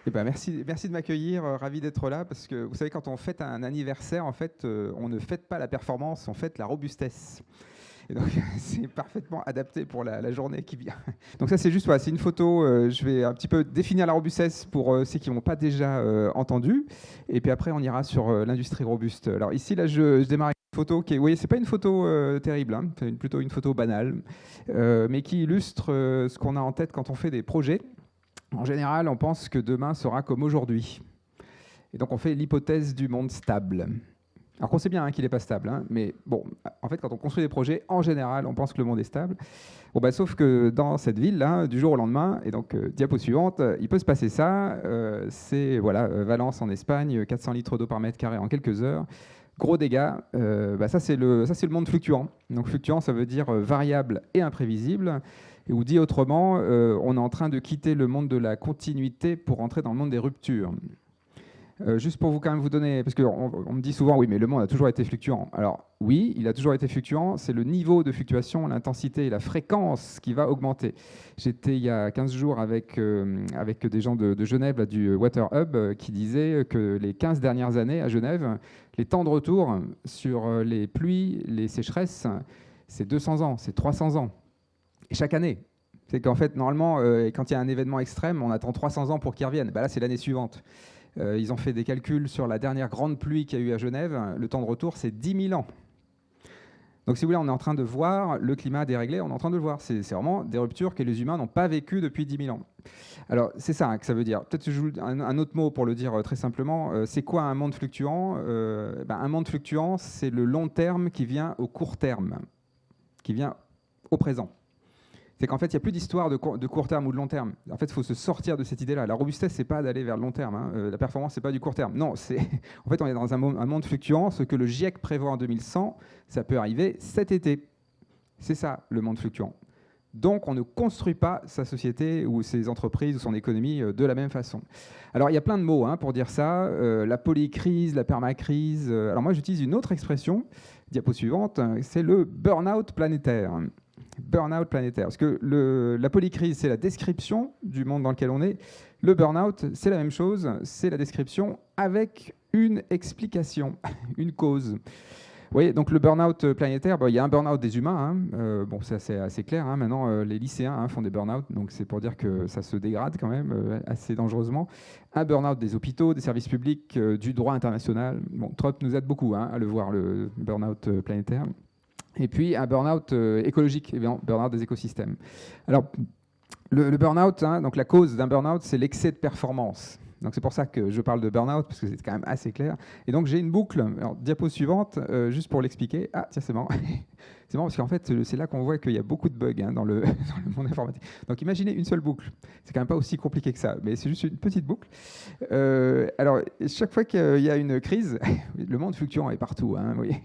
Eh ben, merci de m'accueillir, ravi d'être là, parce que vous savez, quand on fête un anniversaire, en fait, on ne fête pas la performance, on fête la robustesse. Et donc, c'est parfaitement adapté pour la journée qui vient. Donc ça, c'est juste, voilà, c'est une photo. Je vais un petit peu définir la robustesse pour ceux qui ne m'ont pas déjà entendu. Et puis après, on ira sur l'industrie robuste. Alors ici, là, je démarre avec une photo qui est, vous voyez, c'est pas une photo terrible, hein, c'est plutôt une photo banale, mais qui illustre ce qu'on a en tête quand on fait des projets. En général, on pense que demain sera comme aujourd'hui. Et donc, on fait l'hypothèse du monde stable. Alors qu'on sait bien qu'il n'est pas stable, hein, mais bon, en fait, quand on construit des projets, en général, on pense que le monde est stable. Bon, bah, sauf que dans cette ville-là, du jour au lendemain, et donc, diapo suivante, il peut se passer ça. C'est voilà, Valence en Espagne, 400 litres d'eau par mètre carré en quelques heures. Gros dégâts. Ça, c'est le monde fluctuant. Donc, fluctuant, ça veut dire variable et imprévisible. Ou dit autrement, on est en train de quitter le monde de la continuité pour entrer dans le monde des ruptures. Juste pour quand même vous donner, parce qu'on me dit souvent, oui, mais le monde a toujours été fluctuant. Alors oui, il a toujours été fluctuant, c'est le niveau de fluctuation, l'intensité et la fréquence qui va augmenter. J'étais il y a 15 jours avec des gens de Genève, là, du Water Hub, qui disaient que les 15 dernières années à Genève, les temps de retour sur les pluies, les sécheresses, c'est 200 ans, c'est 300 ans. Et chaque année. C'est qu'en fait, normalement, quand il y a un événement extrême, on attend 300 ans pour qu'il revienne. Là, c'est l'année suivante. Ils ont fait des calculs sur la dernière grande pluie qu'il y a eu à Genève. Le temps de retour, c'est 10 000 ans. Donc, si vous voulez, on est en train de voir le climat déréglé. On est en train de le voir. C'est vraiment des ruptures que les humains n'ont pas vécues depuis 10 000 ans. Alors, c'est ça que ça veut dire. Peut-être que je joue un autre mot pour le dire très simplement. C'est quoi un monde fluctuant ? Un monde fluctuant, c'est le long terme qui vient au court terme, qui vient au présent. C'est qu'en fait, il n'y a plus d'histoire de court terme ou de long terme. En fait, il faut se sortir de cette idée-là. La robustesse, ce n'est pas d'aller vers le long terme. Hein. La performance, ce n'est pas du court terme. Non, en fait, on est dans un monde fluctuant. Ce que le GIEC prévoit en 2100, ça peut arriver cet été. C'est ça, le monde fluctuant. Donc, on ne construit pas sa société ou ses entreprises ou son économie de la même façon. Alors, il y a plein de mots pour dire ça. La polycrise, la permacrise. Alors, moi, j'utilise une autre expression, diapo suivante, c'est le burn-out planétaire. Burn-out planétaire. Parce que la polycrise, c'est la description du monde dans lequel on est. Le burn-out, c'est la même chose. C'est la description avec une explication, une cause. Vous voyez, donc le burn-out planétaire, il y a un burn-out des humains. C'est assez clair. Maintenant, les lycéens font des burn-out. Donc c'est pour dire que ça se dégrade quand même assez dangereusement. Un burn-out des hôpitaux, des services publics, du droit international. Bon, Trump nous aide beaucoup à le voir, le burn-out planétaire. Et puis un burn-out écologique, évidemment, burn-out des écosystèmes. Alors, le burn-out, donc la cause d'un burn-out, c'est l'excès de performance. Donc c'est pour ça que je parle de burn-out, parce que c'est quand même assez clair. Et donc j'ai une boucle, alors, diapo suivante, juste pour l'expliquer. Ah, tiens, c'est marrant. C'est marrant parce qu'en fait, c'est là qu'on voit qu'il y a beaucoup de bugs dans le monde informatique. Donc imaginez une seule boucle. C'est quand même pas aussi compliqué que ça, mais c'est juste une petite boucle. Alors, chaque fois qu'il y a une crise, le monde fluctuant est partout, vous voyez.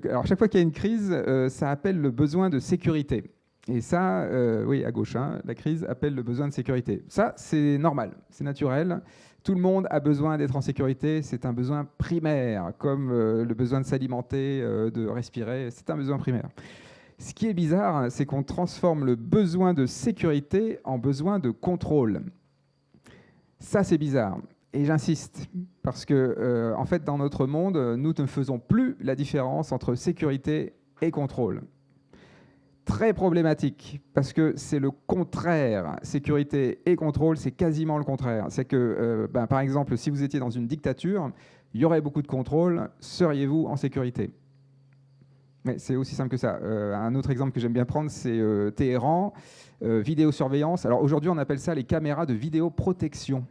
Alors, chaque fois qu'il y a une crise, ça appelle le besoin de sécurité. Et ça, oui, à gauche, la crise appelle le besoin de sécurité. Ça, c'est normal, c'est naturel. Tout le monde a besoin d'être en sécurité. C'est un besoin primaire, comme le besoin de s'alimenter, de respirer. C'est un besoin primaire. Ce qui est bizarre, c'est qu'on transforme le besoin de sécurité en besoin de contrôle. Ça, c'est bizarre. Et j'insiste, parce que, en fait, dans notre monde, nous ne faisons plus la différence entre sécurité et contrôle. Très problématique, parce que c'est le contraire. Sécurité et contrôle, c'est quasiment le contraire. C'est que, par exemple, si vous étiez dans une dictature, il y aurait beaucoup de contrôle, seriez-vous en sécurité ? Mais c'est aussi simple que ça. Un autre exemple que j'aime bien prendre, c'est Téhéran, vidéosurveillance. Alors aujourd'hui, on appelle ça les caméras de vidéoprotection.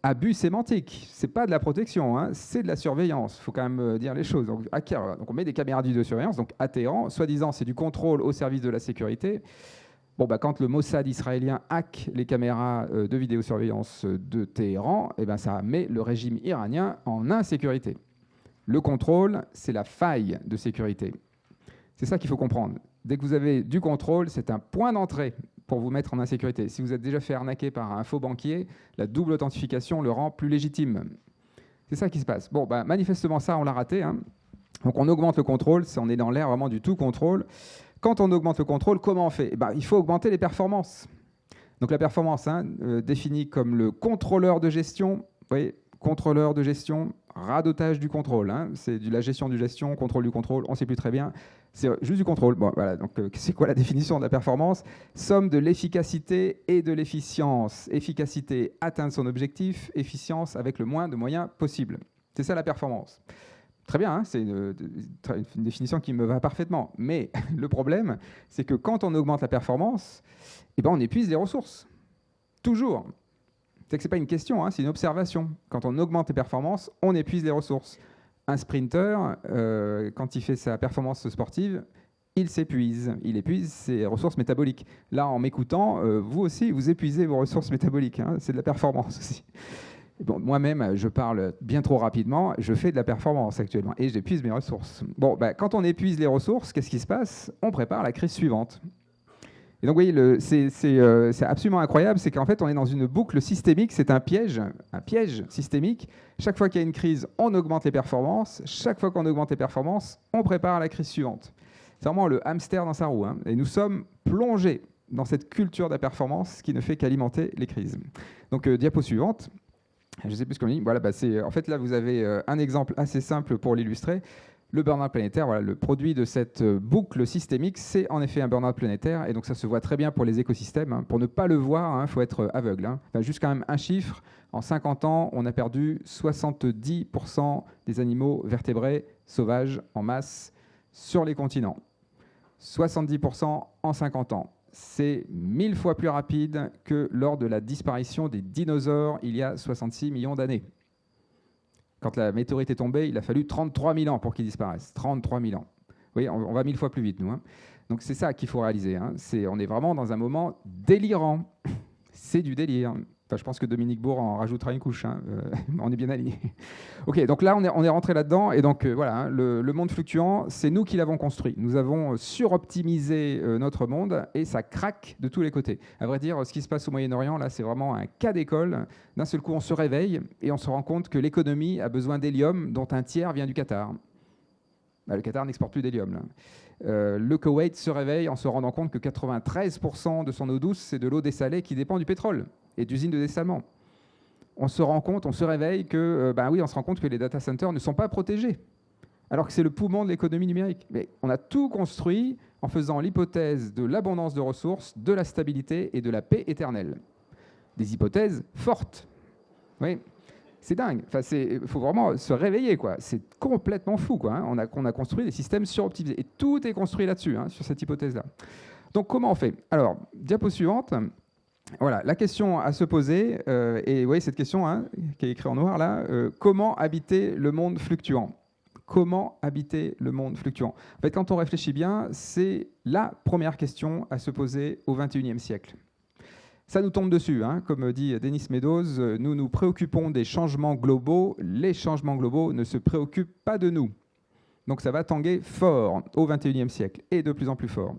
Abus sémantique, c'est pas de la protection, c'est de la surveillance. Il faut quand même dire les choses. Donc on met des caméras de vidéosurveillance, donc à Téhéran, soi-disant c'est du contrôle au service de la sécurité. Quand le Mossad israélien hack les caméras de vidéosurveillance de Téhéran, ça met le régime iranien en insécurité. Le contrôle, c'est la faille de sécurité. C'est ça qu'il faut comprendre. Dès que vous avez du contrôle, c'est un point d'entrée pour vous mettre en insécurité. Si vous êtes déjà fait arnaquer par un faux banquier, la double authentification le rend plus légitime. C'est ça qui se passe. Manifestement, ça, on l'a raté. Donc, on augmente le contrôle. On est dans l'ère vraiment du tout contrôle. Quand on augmente le contrôle, comment on fait ? Il faut augmenter les performances. Donc la performance, définie comme le contrôleur de gestion, vous voyez, contrôleur de gestion, radotage du contrôle, c'est de la gestion du gestion, contrôle du contrôle, on ne sait plus très bien, c'est juste du contrôle. Bon, voilà, donc c'est quoi la définition de la performance? Somme de l'efficacité et de l'efficience. Efficacité, atteindre son objectif, efficience avec le moins de moyens possible. C'est ça la performance. Très bien, c'est une définition qui me va parfaitement. Mais le problème, c'est que quand on augmente la performance, on épuise les ressources. Toujours. C'est que ce n'est pas une question, c'est une observation. Quand on augmente les performances, on épuise les ressources. Un sprinter, quand il fait sa performance sportive, il s'épuise. Il épuise ses ressources métaboliques. Là, en m'écoutant, vous aussi, vous épuisez vos ressources métaboliques. C'est de la performance aussi. Bon, moi-même, je parle bien trop rapidement, je fais de la performance actuellement et j'épuise mes ressources. Bon, quand on épuise les ressources, qu'est-ce qui se passe? On prépare la crise suivante. Et donc, vous voyez, c'est absolument incroyable, c'est qu'en fait, on est dans une boucle systémique, c'est un piège systémique. Chaque fois qu'il y a une crise, on augmente les performances. Chaque fois qu'on augmente les performances, on prépare la crise suivante. C'est vraiment le hamster dans sa roue. Et nous sommes plongés dans cette culture de la performance qui ne fait qu'alimenter les crises. Donc, diapo suivante. Je ne sais plus ce qu'on dit. Voilà, en fait, là, vous avez un exemple assez simple pour l'illustrer. Le burn-out planétaire, voilà, le produit de cette boucle systémique, c'est en effet un burn-out planétaire. Et donc, ça se voit très bien pour les écosystèmes. Pour ne pas le voir, faut être aveugle. Juste quand même un chiffre. En 50 ans, on a perdu 70% des animaux vertébrés sauvages en masse sur les continents. 70% en 50 ans. C'est 1000 fois plus rapide que lors de la disparition des dinosaures il y a 66 millions d'années. Quand la météorite est tombée, il a fallu 33 000 ans pour qu'ils disparaissent. 33 000 ans. Vous voyez, on va 1000 fois plus vite, nous. Donc c'est ça qu'il faut réaliser. On est vraiment dans un moment délirant. C'est du délire. Enfin, je pense que Dominique Bourg en rajoutera une couche. On est bien alignés. Ok, donc là, on est rentré là-dedans. Et donc, voilà, le monde fluctuant, c'est nous qui l'avons construit. Nous avons suroptimisé notre monde et ça craque de tous les côtés. À vrai dire, ce qui se passe au Moyen-Orient, là, c'est vraiment un cas d'école. D'un seul coup, on se réveille et on se rend compte que l'économie a besoin d'hélium, dont un tiers vient du Qatar. Le Qatar n'exporte plus d'hélium, là. Le Koweït se réveille en se rendant compte que 93% de son eau douce, c'est de l'eau dessalée qui dépend du pétrole et d'usines de dessalement. On se réveille que, on se rend compte que les data centers ne sont pas protégés, alors que c'est le poumon de l'économie numérique. Mais on a tout construit en faisant l'hypothèse de l'abondance de ressources, de la stabilité et de la paix éternelle. Des hypothèses fortes. Oui. C'est dingue. Enfin, faut vraiment se réveiller, quoi. C'est complètement fou, quoi. On a construit des systèmes suroptimisés. Et tout est construit là-dessus, sur cette hypothèse-là. Donc, comment on fait? Alors, diapo suivante. Voilà, la question à se poser, et vous voyez cette question qui est écrite en noir, là, comment habiter le monde fluctuant? Comment habiter le monde fluctuant? En fait, quand on réfléchit bien, c'est la première question à se poser au XXIe siècle. Ça nous tombe dessus, comme dit Denis Meadows, nous nous préoccupons des changements globaux, les changements globaux ne se préoccupent pas de nous. Donc ça va tanguer fort au XXIe siècle, et de plus en plus fort.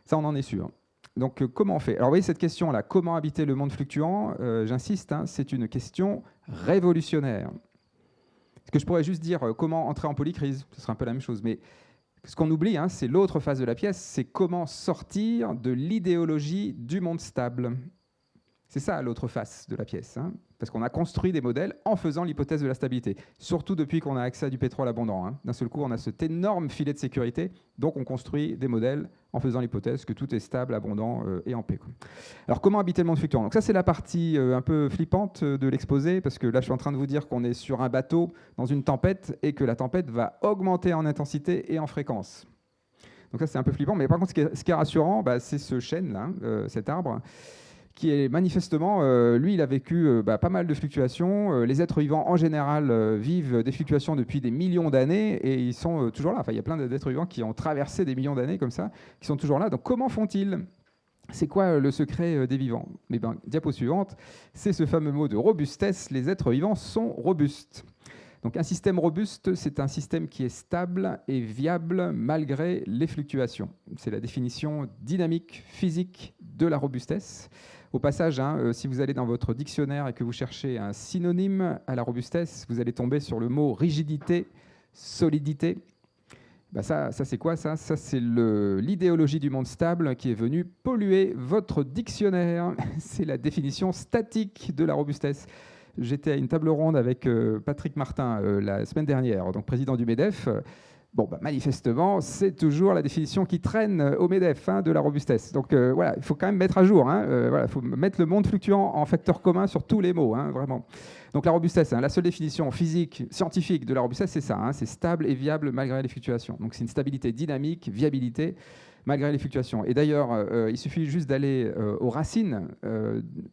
Ça, on en est sûr. Donc comment on fait? Alors vous voyez cette question-là, comment habiter le monde fluctuant, j'insiste, c'est une question révolutionnaire. Est-ce que je pourrais juste dire comment entrer en polycrise? Ce serait un peu la même chose, mais ce qu'on oublie, c'est l'autre face de la pièce, c'est comment sortir de l'idéologie du monde stable. C'est ça l'autre face de la pièce, parce qu'on a construit des modèles en faisant l'hypothèse de la stabilité, surtout depuis qu'on a accès à du pétrole abondant. D'un seul coup, on a cet énorme filet de sécurité, donc on construit des modèles en faisant l'hypothèse que tout est stable, abondant et en paix. Alors comment habiter le monde fluctuant? Donc ça, c'est la partie un peu flippante de l'exposé, parce que là, je suis en train de vous dire qu'on est sur un bateau dans une tempête et que la tempête va augmenter en intensité et en fréquence. Donc ça, c'est un peu flippant, mais par contre, ce qui est rassurant, c'est ce chêne-là, cet arbre, qui est manifestement, lui, il a vécu pas mal de fluctuations. Les êtres vivants, en général, vivent des fluctuations depuis des millions d'années et ils sont toujours là. Enfin, il y a plein d'êtres vivants qui ont traversé des millions d'années comme ça, qui sont toujours là. Donc, comment font-ils? C'est quoi le secret des vivants? Diapo suivante, c'est ce fameux mot de robustesse. Les êtres vivants sont robustes. Donc, un système robuste, c'est un système qui est stable et viable malgré les fluctuations. C'est la définition dynamique, physique de la robustesse. Au passage, si vous allez dans votre dictionnaire et que vous cherchez un synonyme à la robustesse, vous allez tomber sur le mot rigidité, solidité. Ça c'est quoi ça? Ça, c'est l'idéologie du monde stable qui est venue polluer votre dictionnaire. C'est la définition statique de la robustesse. J'étais à une table ronde avec Patrick Martin la semaine dernière, donc président du MEDEF. Manifestement, c'est toujours la définition qui traîne au MEDEF de la robustesse. Donc voilà, il faut quand même mettre à jour. Il faut mettre le monde fluctuant en facteur commun sur tous les mots, vraiment. Donc la robustesse, la seule définition physique, scientifique de la robustesse, c'est ça. C'est stable et viable malgré les fluctuations. Donc c'est une stabilité dynamique, viabilité, malgré les fluctuations. Et d'ailleurs, il suffit juste d'aller aux racines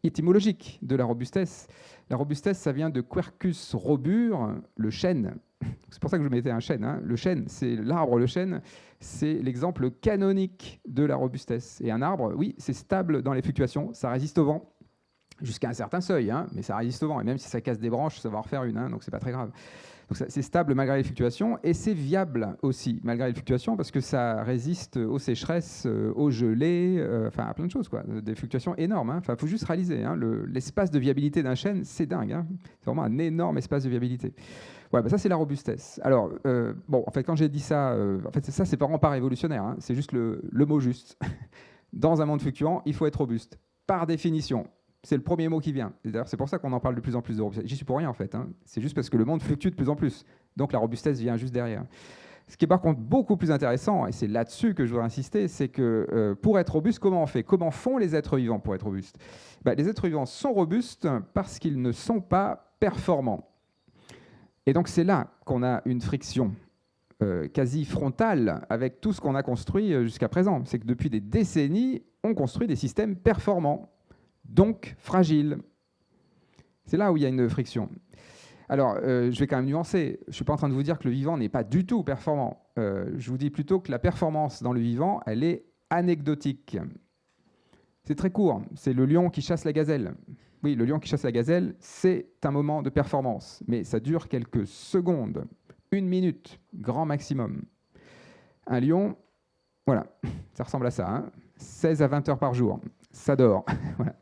étymologiques de la robustesse. La robustesse, ça vient de quercus robur, le chêne. C'est pour ça que je mettais un chêne. Le chêne, c'est l'arbre, le chêne, c'est l'exemple canonique de la robustesse. Et un arbre, oui, c'est stable dans les fluctuations, ça résiste au vent, jusqu'à un certain seuil, mais ça résiste au vent. Et même si ça casse des branches, ça va en refaire une, donc c'est pas très grave. Donc c'est stable malgré les fluctuations, et c'est viable aussi malgré les fluctuations, parce que ça résiste aux sécheresses, aux gelées, à plein de choses, quoi. Des fluctuations énormes. Il faut juste réaliser, l'espace de viabilité d'un chêne, c'est dingue. C'est vraiment un énorme espace de viabilité. Ça, c'est la robustesse. Alors, quand j'ai dit ça, ça, c'est vraiment pas révolutionnaire. C'est juste le mot juste. Dans un monde fluctuant, il faut être robuste. Par définition. C'est le premier mot qui vient. D'ailleurs, c'est pour ça qu'on en parle de plus en plus de robustesse. J'y suis pour rien, en fait. C'est juste parce que le monde fluctue de plus en plus. Donc, la robustesse vient juste derrière. Ce qui est par contre beaucoup plus intéressant, et c'est là-dessus que je voudrais insister, c'est que pour être robuste, comment on fait? Comment font les êtres vivants pour être robustes? Les êtres vivants sont robustes parce qu'ils ne sont pas performants. Et donc, c'est là qu'on a une friction quasi frontale avec tout ce qu'on a construit jusqu'à présent. C'est que depuis des décennies, on construit des systèmes performants, donc fragiles. C'est là où il y a une friction. Alors, je vais quand même nuancer. Je ne suis pas en train de vous dire que le vivant n'est pas du tout performant. Je vous dis plutôt que la performance dans le vivant, elle est anecdotique. C'est très court. C'est le lion qui chasse la gazelle. Oui, le lion qui chasse la gazelle, c'est un moment de performance. Mais ça dure quelques secondes. 1 minute, grand maximum. Un lion, voilà, ça ressemble à ça. 16 à 20 heures par jour. Ça dort. Voilà.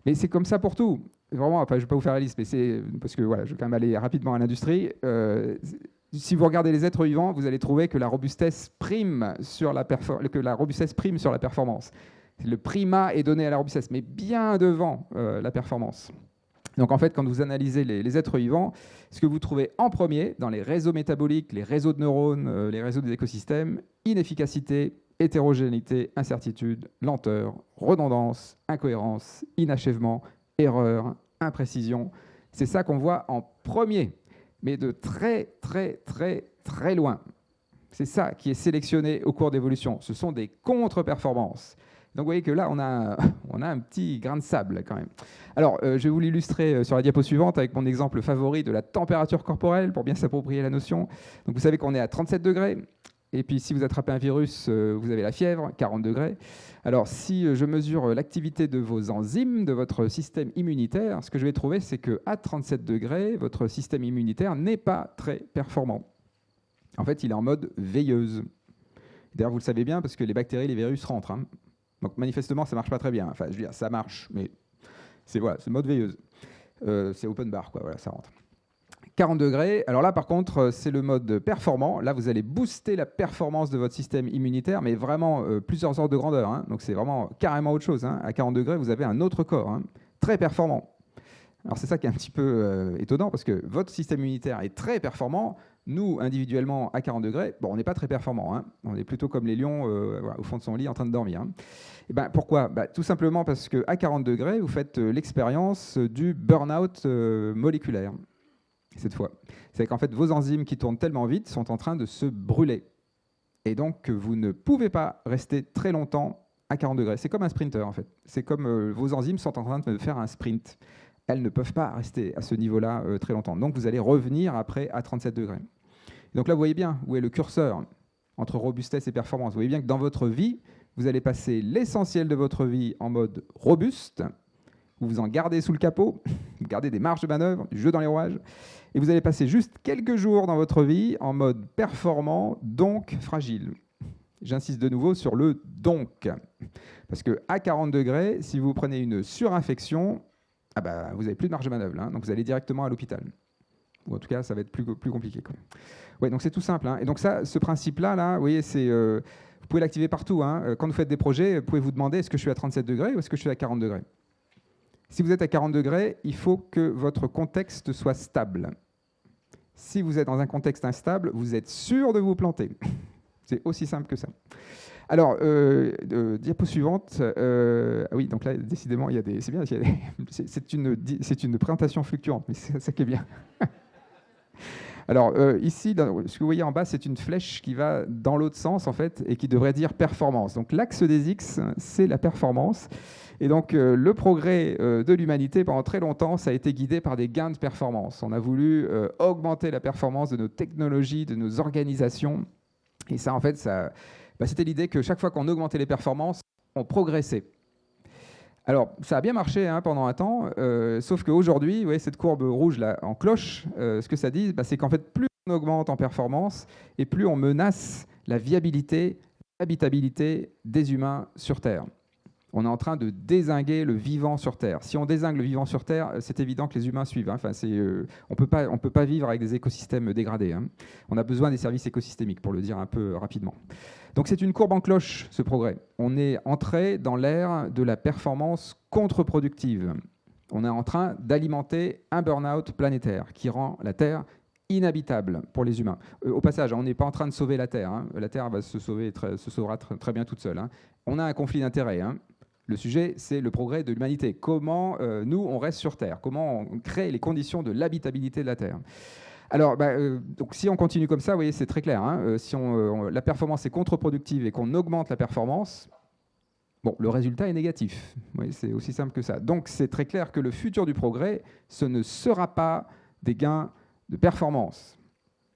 Mais c'est comme ça pour tout. Vraiment, je ne vais pas vous faire la liste, mais c'est parce que je vais quand même aller rapidement à l'industrie. Si vous regardez les êtres vivants, vous allez trouver que la robustesse prime sur la performance. Le primat est donné à la robustesse, mais bien devant la performance. Donc en fait, quand vous analysez les êtres vivants, ce que vous trouvez en premier dans les réseaux métaboliques, les réseaux de neurones, les réseaux des écosystèmes, inefficacité, hétérogénéité, incertitude, lenteur, redondance, incohérence, inachèvement, erreur, imprécision. C'est ça qu'on voit en premier, mais de très, très, très, très loin. C'est ça qui est sélectionné au cours d'évolution. Ce sont des contre-performances. Donc vous voyez que là, on a un petit grain de sable quand même. Alors, je vais vous l'illustrer sur la diapo suivante avec mon exemple favori de la température corporelle pour bien s'approprier la notion. Donc vous savez qu'on est à 37 degrés. Et puis si vous attrapez un virus, vous avez la fièvre, 40 degrés. Alors si je mesure l'activité de vos enzymes, de votre système immunitaire, ce que je vais trouver, c'est qu'à 37 degrés, votre système immunitaire n'est pas très performant. En fait, il est en mode veilleuse. D'ailleurs, vous le savez bien parce que les bactéries, les virus rentrent. Donc manifestement, ça ne marche pas très bien. Enfin, je veux dire, ça marche, mais c'est mode veilleuse. C'est open bar, quoi. Voilà, ça rentre. 40 degrés. Alors là, par contre, c'est le mode performant. Là, vous allez booster la performance de votre système immunitaire, mais vraiment plusieurs ordres de grandeur. Donc c'est vraiment carrément autre chose. À 40 degrés, vous avez un autre corps, très performant. Alors c'est ça qui est un petit peu étonnant, parce que votre système immunitaire est très performant. Nous, individuellement, à 40 degrés, on n'est pas très performant. On est plutôt comme les lions au fond de son lit en train de dormir. Et pourquoi? Tout simplement parce qu'à 40 degrés, vous faites l'expérience du burn-out moléculaire. Cette fois. C'est qu'en fait, vos enzymes qui tournent tellement vite sont en train de se brûler. Et donc, vous ne pouvez pas rester très longtemps à 40 degrés. C'est comme un sprinter, en fait. C'est comme vos enzymes sont en train de faire un sprint. Elles ne peuvent pas rester à ce niveau-là très longtemps. Donc, vous allez revenir après à 37 degrés. Donc là, vous voyez bien où est le curseur entre robustesse et performance. Vous voyez bien que dans votre vie, vous allez passer l'essentiel de votre vie en mode robuste. Vous en gardez sous le capot, vous gardez des marges de manœuvre, du jeu dans les rouages, et vous allez passer juste quelques jours dans votre vie en mode performant, donc fragile. J'insiste de nouveau sur le « donc ». Parce qu'à 40 degrés, si vous prenez une surinfection, vous n'avez plus de marge de manœuvre, donc vous allez directement à l'hôpital. Ou en tout cas, ça va être plus compliqué, quoi. Ouais, donc c'est tout simple, hein. Et donc ça, ce principe-là, là, vous voyez, vous pouvez l'activer partout, hein. Quand vous faites des projets, vous pouvez vous demander est-ce que je suis à 37 degrés ou est-ce que je suis à 40 degrés. Si vous êtes à 40 degrés, il faut que votre contexte soit stable. Si vous êtes dans un contexte instable, vous êtes sûr de vous planter. C'est aussi simple que ça. Alors, diapo suivante. Oui, donc là, décidément, c'est bien. C'est une présentation fluctuante, mais c'est ça qui est bien. Alors, ici, ce que vous voyez en bas, c'est une flèche qui va dans l'autre sens, en fait, et qui devrait dire performance. Donc, l'axe des X, c'est la performance. Et donc, le progrès de l'humanité, pendant très longtemps, ça a été guidé par des gains de performance. On a voulu augmenter la performance de nos technologies, de nos organisations. Et ça, en fait, c'était l'idée que chaque fois qu'on augmentait les performances, on progressait. Alors, ça a bien marché, hein, pendant un temps, sauf qu'aujourd'hui, vous voyez cette courbe rouge là, en cloche, ce que ça dit, c'est qu'en fait, plus on augmente en performance et plus on menace la viabilité, l'habitabilité des humains sur Terre. On est en train de dézinguer le vivant sur Terre. Si on dézingue le vivant sur Terre, c'est évident que les humains suivent, hein. Enfin, on peut pas vivre avec des écosystèmes dégradés, hein. On a besoin des services écosystémiques, pour le dire un peu rapidement. Donc c'est une courbe en cloche, ce progrès. On est entré dans l'ère de la performance contre-productive. On est en train d'alimenter un burn-out planétaire qui rend la Terre inhabitable pour les humains. Au passage, on n'est pas en train de sauver la Terre, hein. La Terre va se sauvera très bien toute seule, hein. On a un conflit d'intérêts, hein. Le sujet, c'est le progrès de l'humanité. Comment nous, on reste sur Terre? Comment on crée les conditions de l'habitabilité de la Terre? Alors, donc, si on continue comme ça, vous voyez, c'est très clair, hein. Si la performance est contre-productive et qu'on augmente la performance, bon, le résultat est négatif. Oui, c'est aussi simple que ça. Donc, c'est très clair que le futur du progrès, ce ne sera pas des gains de performance.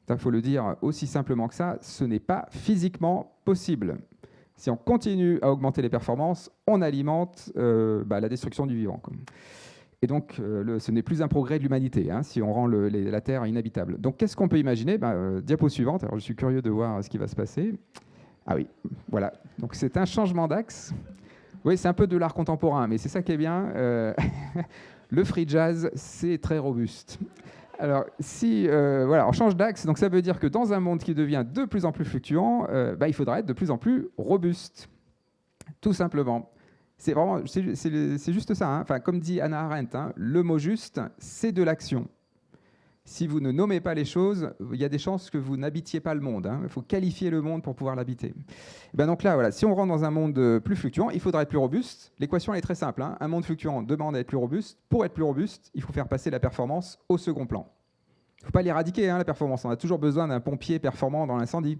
Il faut le dire aussi simplement que ça, ce n'est pas physiquement possible. Si on continue à augmenter les performances, on alimente la destruction du vivant. Et donc, ce n'est plus un progrès de l'humanité, hein, si on rend la Terre inhabitable. Donc, qu'est-ce qu'on peut imaginer? Diapo suivante. Alors, je suis curieux de voir ce qui va se passer. Ah oui, voilà. Donc, c'est un changement d'axe. Oui, c'est un peu de l'art contemporain, mais c'est ça qui est bien. Le free jazz, c'est très robuste. Alors, si on change d'axe, donc ça veut dire que dans un monde qui devient de plus en plus fluctuant, il faudra être de plus en plus robuste, tout simplement. C'est juste ça, hein. Enfin, comme dit Hannah Arendt, hein, le mot juste, c'est de l'action. Si vous ne nommez pas les choses, il y a des chances que vous n'habitiez pas le monde, hein. Il faut qualifier le monde pour pouvoir l'habiter. Donc là, voilà, si on rentre dans un monde plus fluctuant, il faudra être plus robuste. L'équation elle est très simple, hein. Un monde fluctuant demande à être plus robuste. Pour être plus robuste, il faut faire passer la performance au second plan. Il ne faut pas l'éradiquer, hein, la performance. On a toujours besoin d'un pompier performant dans l'incendie.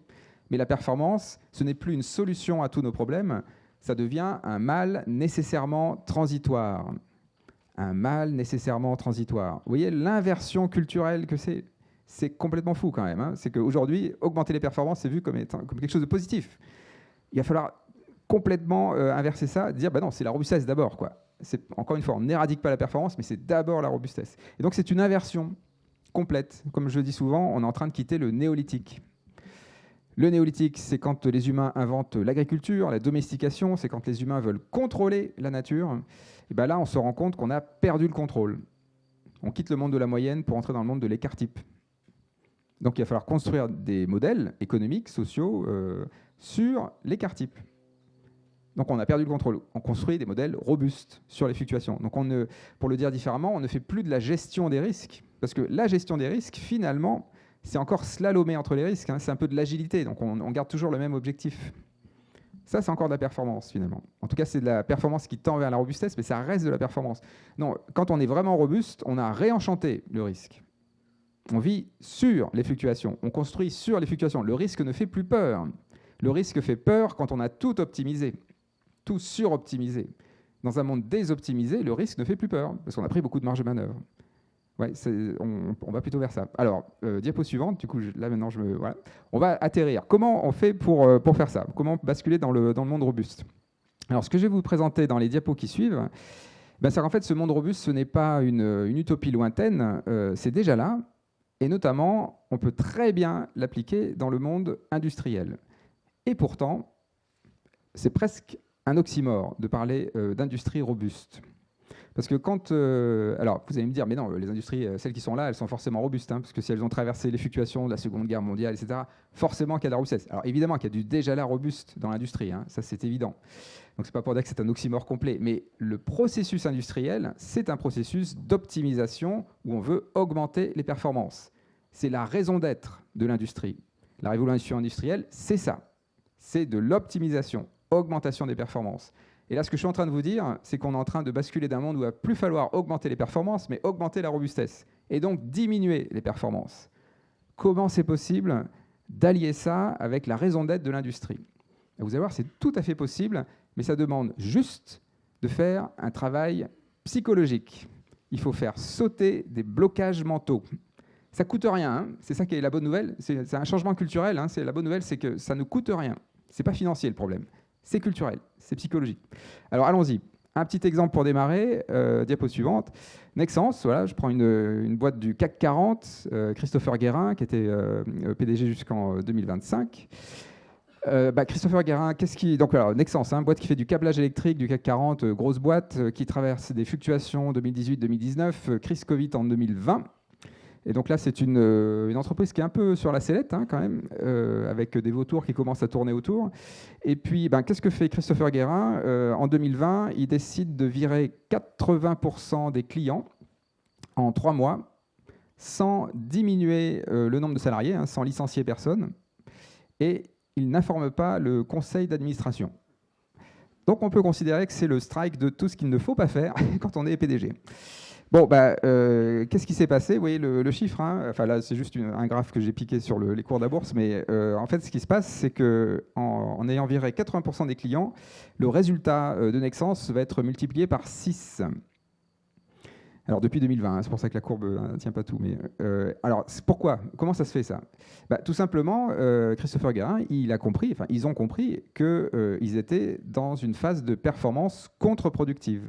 Mais la performance, ce n'est plus une solution à tous nos problèmes, ça devient un mal nécessairement transitoire. Un mal nécessairement transitoire. Vous voyez l'inversion culturelle que c'est complètement fou quand même, hein. C'est qu'aujourd'hui, augmenter les performances, c'est vu comme quelque chose de positif. Il va falloir complètement inverser ça, dire non, c'est la robustesse d'abord, quoi. Encore une fois, on n'éradique pas la performance, mais c'est d'abord la robustesse. Et donc c'est une inversion complète. Comme je le dis souvent, on est en train de quitter le néolithique. Le néolithique, c'est quand les humains inventent l'agriculture, la domestication, c'est quand les humains veulent contrôler la nature. Et là, on se rend compte qu'on a perdu le contrôle. On quitte le monde de la moyenne pour entrer dans le monde de l'écart-type. Donc, il va falloir construire des modèles économiques, sociaux, sur l'écart-type. Donc, on a perdu le contrôle. On construit des modèles robustes sur les fluctuations. Donc, pour le dire différemment, on ne fait plus de la gestion des risques. Parce que la gestion des risques, finalement, c'est encore slalomer entre les risques, hein. C'est un peu de l'agilité, donc on garde toujours le même objectif. Ça, c'est encore de la performance, finalement. En tout cas, c'est de la performance qui tend vers la robustesse, mais ça reste de la performance. Non, quand on est vraiment robuste, on a réenchanté le risque. On vit sur les fluctuations, on construit sur les fluctuations. Le risque ne fait plus peur. Le risque fait peur quand on a tout optimisé, tout suroptimisé. Dans un monde désoptimisé, le risque ne fait plus peur, parce qu'on a pris beaucoup de marge de manœuvre. Ouais, on va plutôt vers ça. Alors, diapo suivante, du coup, là maintenant, voilà. On va atterrir. Comment on fait pour faire ça? Comment basculer dans le monde robuste? Alors, ce que je vais vous présenter dans les diapos qui suivent, c'est qu'en fait, ce monde robuste, ce n'est pas une utopie lointaine, c'est déjà là, et notamment, on peut très bien l'appliquer dans le monde industriel. Et pourtant, c'est presque un oxymore de parler d'industrie robuste. Parce que quand... alors, vous allez me dire, mais non, les industries, celles qui sont là, elles sont forcément robustes, hein, parce que si elles ont traversé les fluctuations de la Seconde Guerre mondiale, etc., forcément qu'il y a de la robustesse. Alors, évidemment qu'il y a du déjà là robuste dans l'industrie, hein, ça c'est évident. Donc, c'est pas pour dire que c'est un oxymore complet, mais le processus industriel, c'est un processus d'optimisation où on veut augmenter les performances. C'est la raison d'être de l'industrie. La révolution industrielle, c'est ça. C'est de l'optimisation, augmentation des performances. Et là, ce que je suis en train de vous dire, c'est qu'on est en train de basculer d'un monde où il ne va plus falloir augmenter les performances, mais augmenter la robustesse, et donc diminuer les performances. Comment c'est possible d'allier ça avec la raison d'être de l'industrie? Vous allez voir, c'est tout à fait possible, mais ça demande juste de faire un travail psychologique. Il faut faire sauter des blocages mentaux. Ça ne coûte rien, hein. C'est ça qui est la bonne nouvelle. C'est un changement culturel. Hein. La bonne nouvelle, c'est que ça ne coûte rien. Ce n'est pas financier le problème. C'est culturel, c'est psychologique. Alors allons-y. Un petit exemple pour démarrer, diapo suivante. Nexans, voilà, je prends une boîte du CAC 40, Christopher Guérin, qui était PDG jusqu'en 2025. Christopher Guérin, donc alors, Nexans, boîte qui fait du câblage électrique du CAC 40, grosse boîte qui traverse des fluctuations 2018-2019, crise Covid en 2020. Et donc là, c'est une entreprise qui est un peu sur la sellette, hein, quand même, avec des vautours qui commencent à tourner autour. Et puis, qu'est-ce que fait Christopher Guérin? En 2020, il décide de virer 80% des clients en 3 mois, sans diminuer le nombre de salariés, hein, sans licencier personne. Et il n'informe pas le conseil d'administration. Donc, on peut considérer que c'est le strike de tout ce qu'il ne faut pas faire quand on est PDG. Bon, qu'est-ce qui s'est passé? Vous voyez le chiffre, hein, enfin là c'est juste un graphe que j'ai piqué sur les cours de la bourse, mais en fait ce qui se passe, c'est qu'en ayant viré 80% des clients, le résultat de Nexans va être multiplié par 6. Alors depuis 2020, hein, c'est pour ça que la courbe ne tient pas tout. Mais, alors pourquoi? Comment ça se fait ça? Tout simplement, Christopher Guérin, ils ont compris qu'ils étaient dans une phase de performance contre-productive.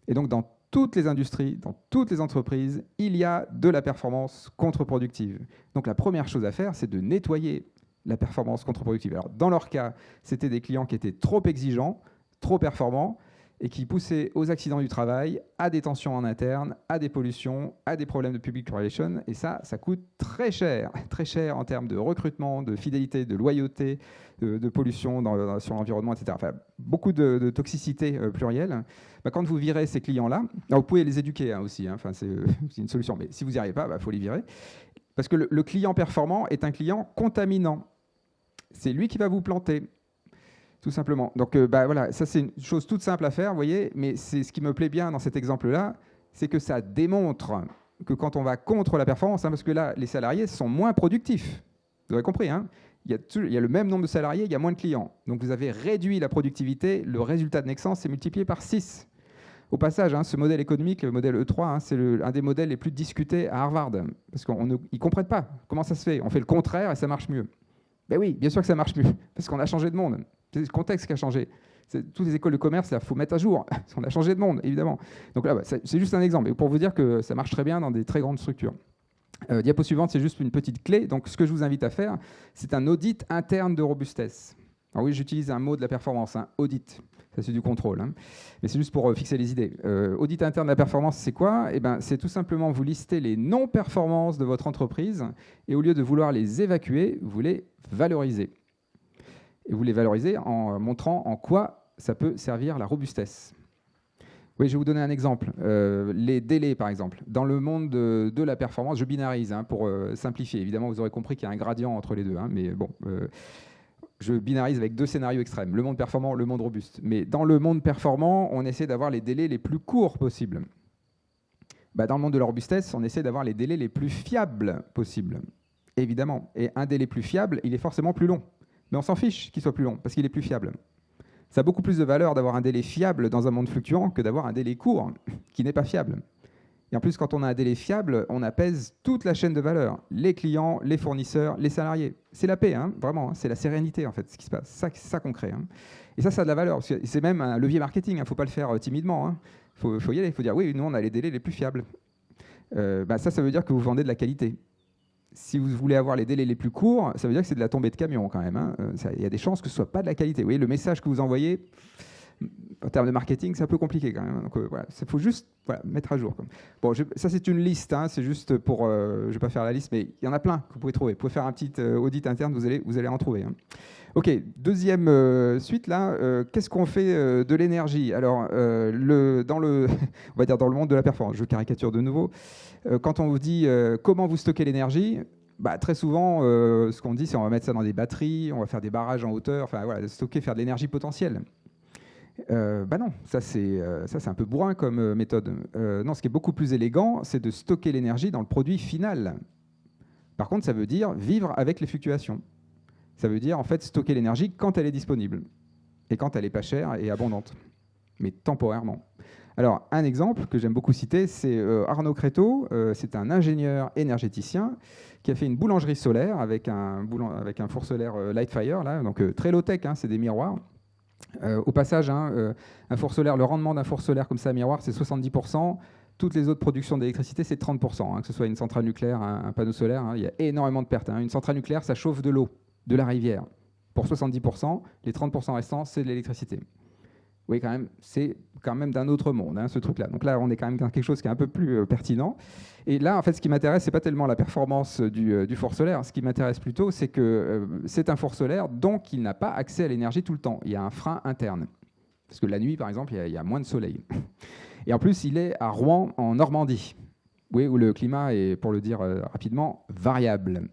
Et donc dans toutes les industries, dans toutes les entreprises, il y a de la performance contre-productive. Donc la première chose à faire, c'est de nettoyer la performance contre-productive. Alors dans leur cas, c'était des clients qui étaient trop exigeants, trop performants, et qui poussaient aux accidents du travail, à des tensions en interne, à des pollutions, à des problèmes de public relation. Et ça coûte très cher en termes de recrutement, de fidélité, de loyauté, de pollution sur l'environnement, etc. Enfin, beaucoup de toxicité plurielle. Quand vous virez ces clients-là, vous pouvez les éduquer aussi, hein, c'est une solution, mais si vous n'y arrivez pas, faut les virer. Parce que le client performant est un client contaminant. C'est lui qui va vous planter. Tout simplement. Donc voilà, ça c'est une chose toute simple à faire, vous voyez, mais c'est ce qui me plaît bien dans cet exemple-là, c'est que ça démontre que quand on va contre la performance, hein, parce que là, les salariés sont moins productifs. Vous avez compris, hein, il y a le même nombre de salariés, il y a moins de clients. Donc vous avez réduit la productivité, le résultat de Nexans s'est multiplié par 6. Au passage, hein, ce modèle économique, le modèle E3, hein, c'est un des modèles les plus discutés à Harvard, parce qu'ils ne comprennent pas comment ça se fait. On fait le contraire et ça marche mieux. Ben oui, bien sûr que ça marche mieux, parce qu'on a changé de monde. C'est le contexte qui a changé. Toutes les écoles de commerce, il faut mettre à jour, parce qu'on a changé de monde, évidemment. Donc là, c'est juste un exemple, et pour vous dire que ça marche très bien dans des très grandes structures. Diapo suivante, c'est juste une petite clé. Donc ce que je vous invite à faire, c'est un audit interne de robustesse. Alors oui, j'utilise un mot de la performance, hein, audit. Ça, c'est du contrôle. Hein. Mais c'est juste pour fixer les idées. Audit interne de la performance, c'est quoi? C'est tout simplement vous lister les non-performances de votre entreprise et au lieu de vouloir les évacuer, vous les valorisez. Et vous les valorisez en montrant en quoi ça peut servir la robustesse. Oui, je vais vous donner un exemple. Les délais, par exemple. Dans le monde de la performance, je binarise pour simplifier. Évidemment, vous aurez compris qu'il y a un gradient entre les deux. Hein, mais bon... je binarise avec 2 scénarios extrêmes, le monde performant, le monde robuste. Mais dans le monde performant, on essaie d'avoir les délais les plus courts possibles. Dans le monde de la robustesse, on essaie d'avoir les délais les plus fiables possibles, évidemment. Et un délai plus fiable, il est forcément plus long. Mais on s'en fiche qu'il soit plus long, parce qu'il est plus fiable. Ça a beaucoup plus de valeur d'avoir un délai fiable dans un monde fluctuant que d'avoir un délai court, qui n'est pas fiable. Et en plus, quand on a un délai fiable, on apaise toute la chaîne de valeur. Les clients, les fournisseurs, les salariés. C'est la paix, hein, vraiment. Hein, c'est la sérénité, en fait, ce qui se passe. C'est ça qu'on crée. Hein. Et ça a de la valeur. Parce que c'est même un levier marketing. Il ne faut pas le faire timidement. Hein. Faut y aller. Il faut dire, oui, nous, on a les délais les plus fiables. Ça veut dire que vous vendez de la qualité. Si vous voulez avoir les délais les plus courts, ça veut dire que c'est de la tombée de camion, quand même. Hein. Il y a des chances que ce ne soit pas de la qualité. Vous voyez, le message que vous envoyez... en termes de marketing, c'est un peu compliqué quand même. Donc voilà, il faut juste mettre à jour. Bon, ça c'est une liste, hein, c'est juste pour... je ne vais pas faire la liste, mais il y en a plein que vous pouvez trouver. Vous pouvez faire un petit audit interne, vous allez en trouver. Hein. Ok, deuxième suite là, qu'est-ce qu'on fait de l'énergie? Alors, on va dire dans le monde de la performance, je caricature de nouveau, quand on vous dit comment vous stockez l'énergie, très souvent, ce qu'on dit, c'est on va mettre ça dans des batteries, on va faire des barrages en hauteur, enfin voilà, stocker, faire de l'énergie potentielle. Non, ça c'est un peu bourrin comme méthode. Non, ce qui est beaucoup plus élégant, c'est de stocker l'énergie dans le produit final. Par contre, ça veut dire vivre avec les fluctuations. Ça veut dire en fait stocker l'énergie quand elle est disponible et quand elle n'est pas chère et abondante, mais temporairement. Alors, un exemple que j'aime beaucoup citer, c'est Arnaud Créteau. C'est un ingénieur énergéticien qui a fait une boulangerie solaire avec un four solaire Lightfire, là, donc très low-tech, hein, c'est des miroirs. Au passage, un four solaire, le rendement d'un four solaire comme ça à miroir, c'est 70%. Toutes les autres productions d'électricité, c'est 30%, hein, que ce soit une centrale nucléaire, un panneau solaire, hein, il y a énormément de pertes. Hein. Une centrale nucléaire, ça chauffe de l'eau, de la rivière. Pour 70%, les 30% restants, c'est de l'électricité. Oui, quand même, c'est quand même d'un autre monde, hein, ce truc-là. Donc là, on est quand même dans quelque chose qui est un peu plus pertinent. Et là, en fait, ce qui m'intéresse, c'est pas tellement la performance du four solaire. Ce qui m'intéresse plutôt, c'est que c'est un four solaire, donc il n'a pas accès à l'énergie tout le temps. Il y a un frein interne. Parce que la nuit, par exemple, il y a moins de soleil. Et en plus, il est à Rouen, en Normandie, oui, où le climat est, pour le dire rapidement, variable.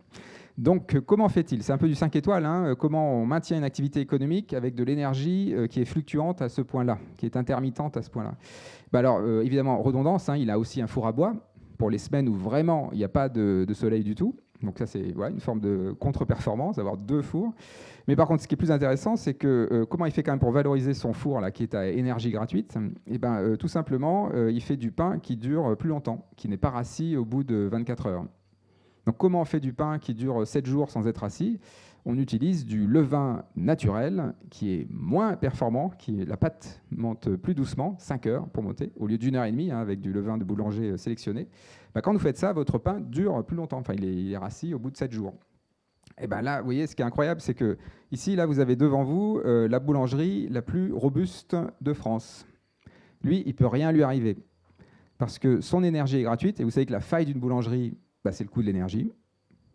Donc, comment fait-il? C'est un peu du 5 étoiles. Hein. Comment on maintient une activité économique avec de l'énergie qui est fluctuante à ce point-là, qui est intermittente à ce point-là? Alors, évidemment, redondance, hein, il a aussi un four à bois pour les semaines où vraiment il n'y a pas de soleil du tout. Donc ça, c'est une forme de contre-performance, d'avoir deux fours. Mais par contre, ce qui est plus intéressant, c'est que comment il fait quand même pour valoriser son four, là, qui est à énergie gratuite? Tout simplement, il fait du pain qui dure plus longtemps, qui n'est pas rassis au bout de 24 heures. Donc, comment on fait du pain qui dure 7 jours sans être assis? On utilise du levain naturel qui est moins performant, la pâte monte plus doucement, 5 heures pour monter, au lieu d'1 heure et demie, hein, avec du levain de boulanger sélectionné. Quand vous faites ça, votre pain dure plus longtemps. Enfin, il est rassis au bout de 7 jours. Et là, vous voyez, ce qui est incroyable, c'est que ici, là, vous avez devant vous la boulangerie la plus robuste de France. Lui, il ne peut rien lui arriver parce que son énergie est gratuite. Et vous savez que la faille d'une boulangerie, c'est le coût de l'énergie.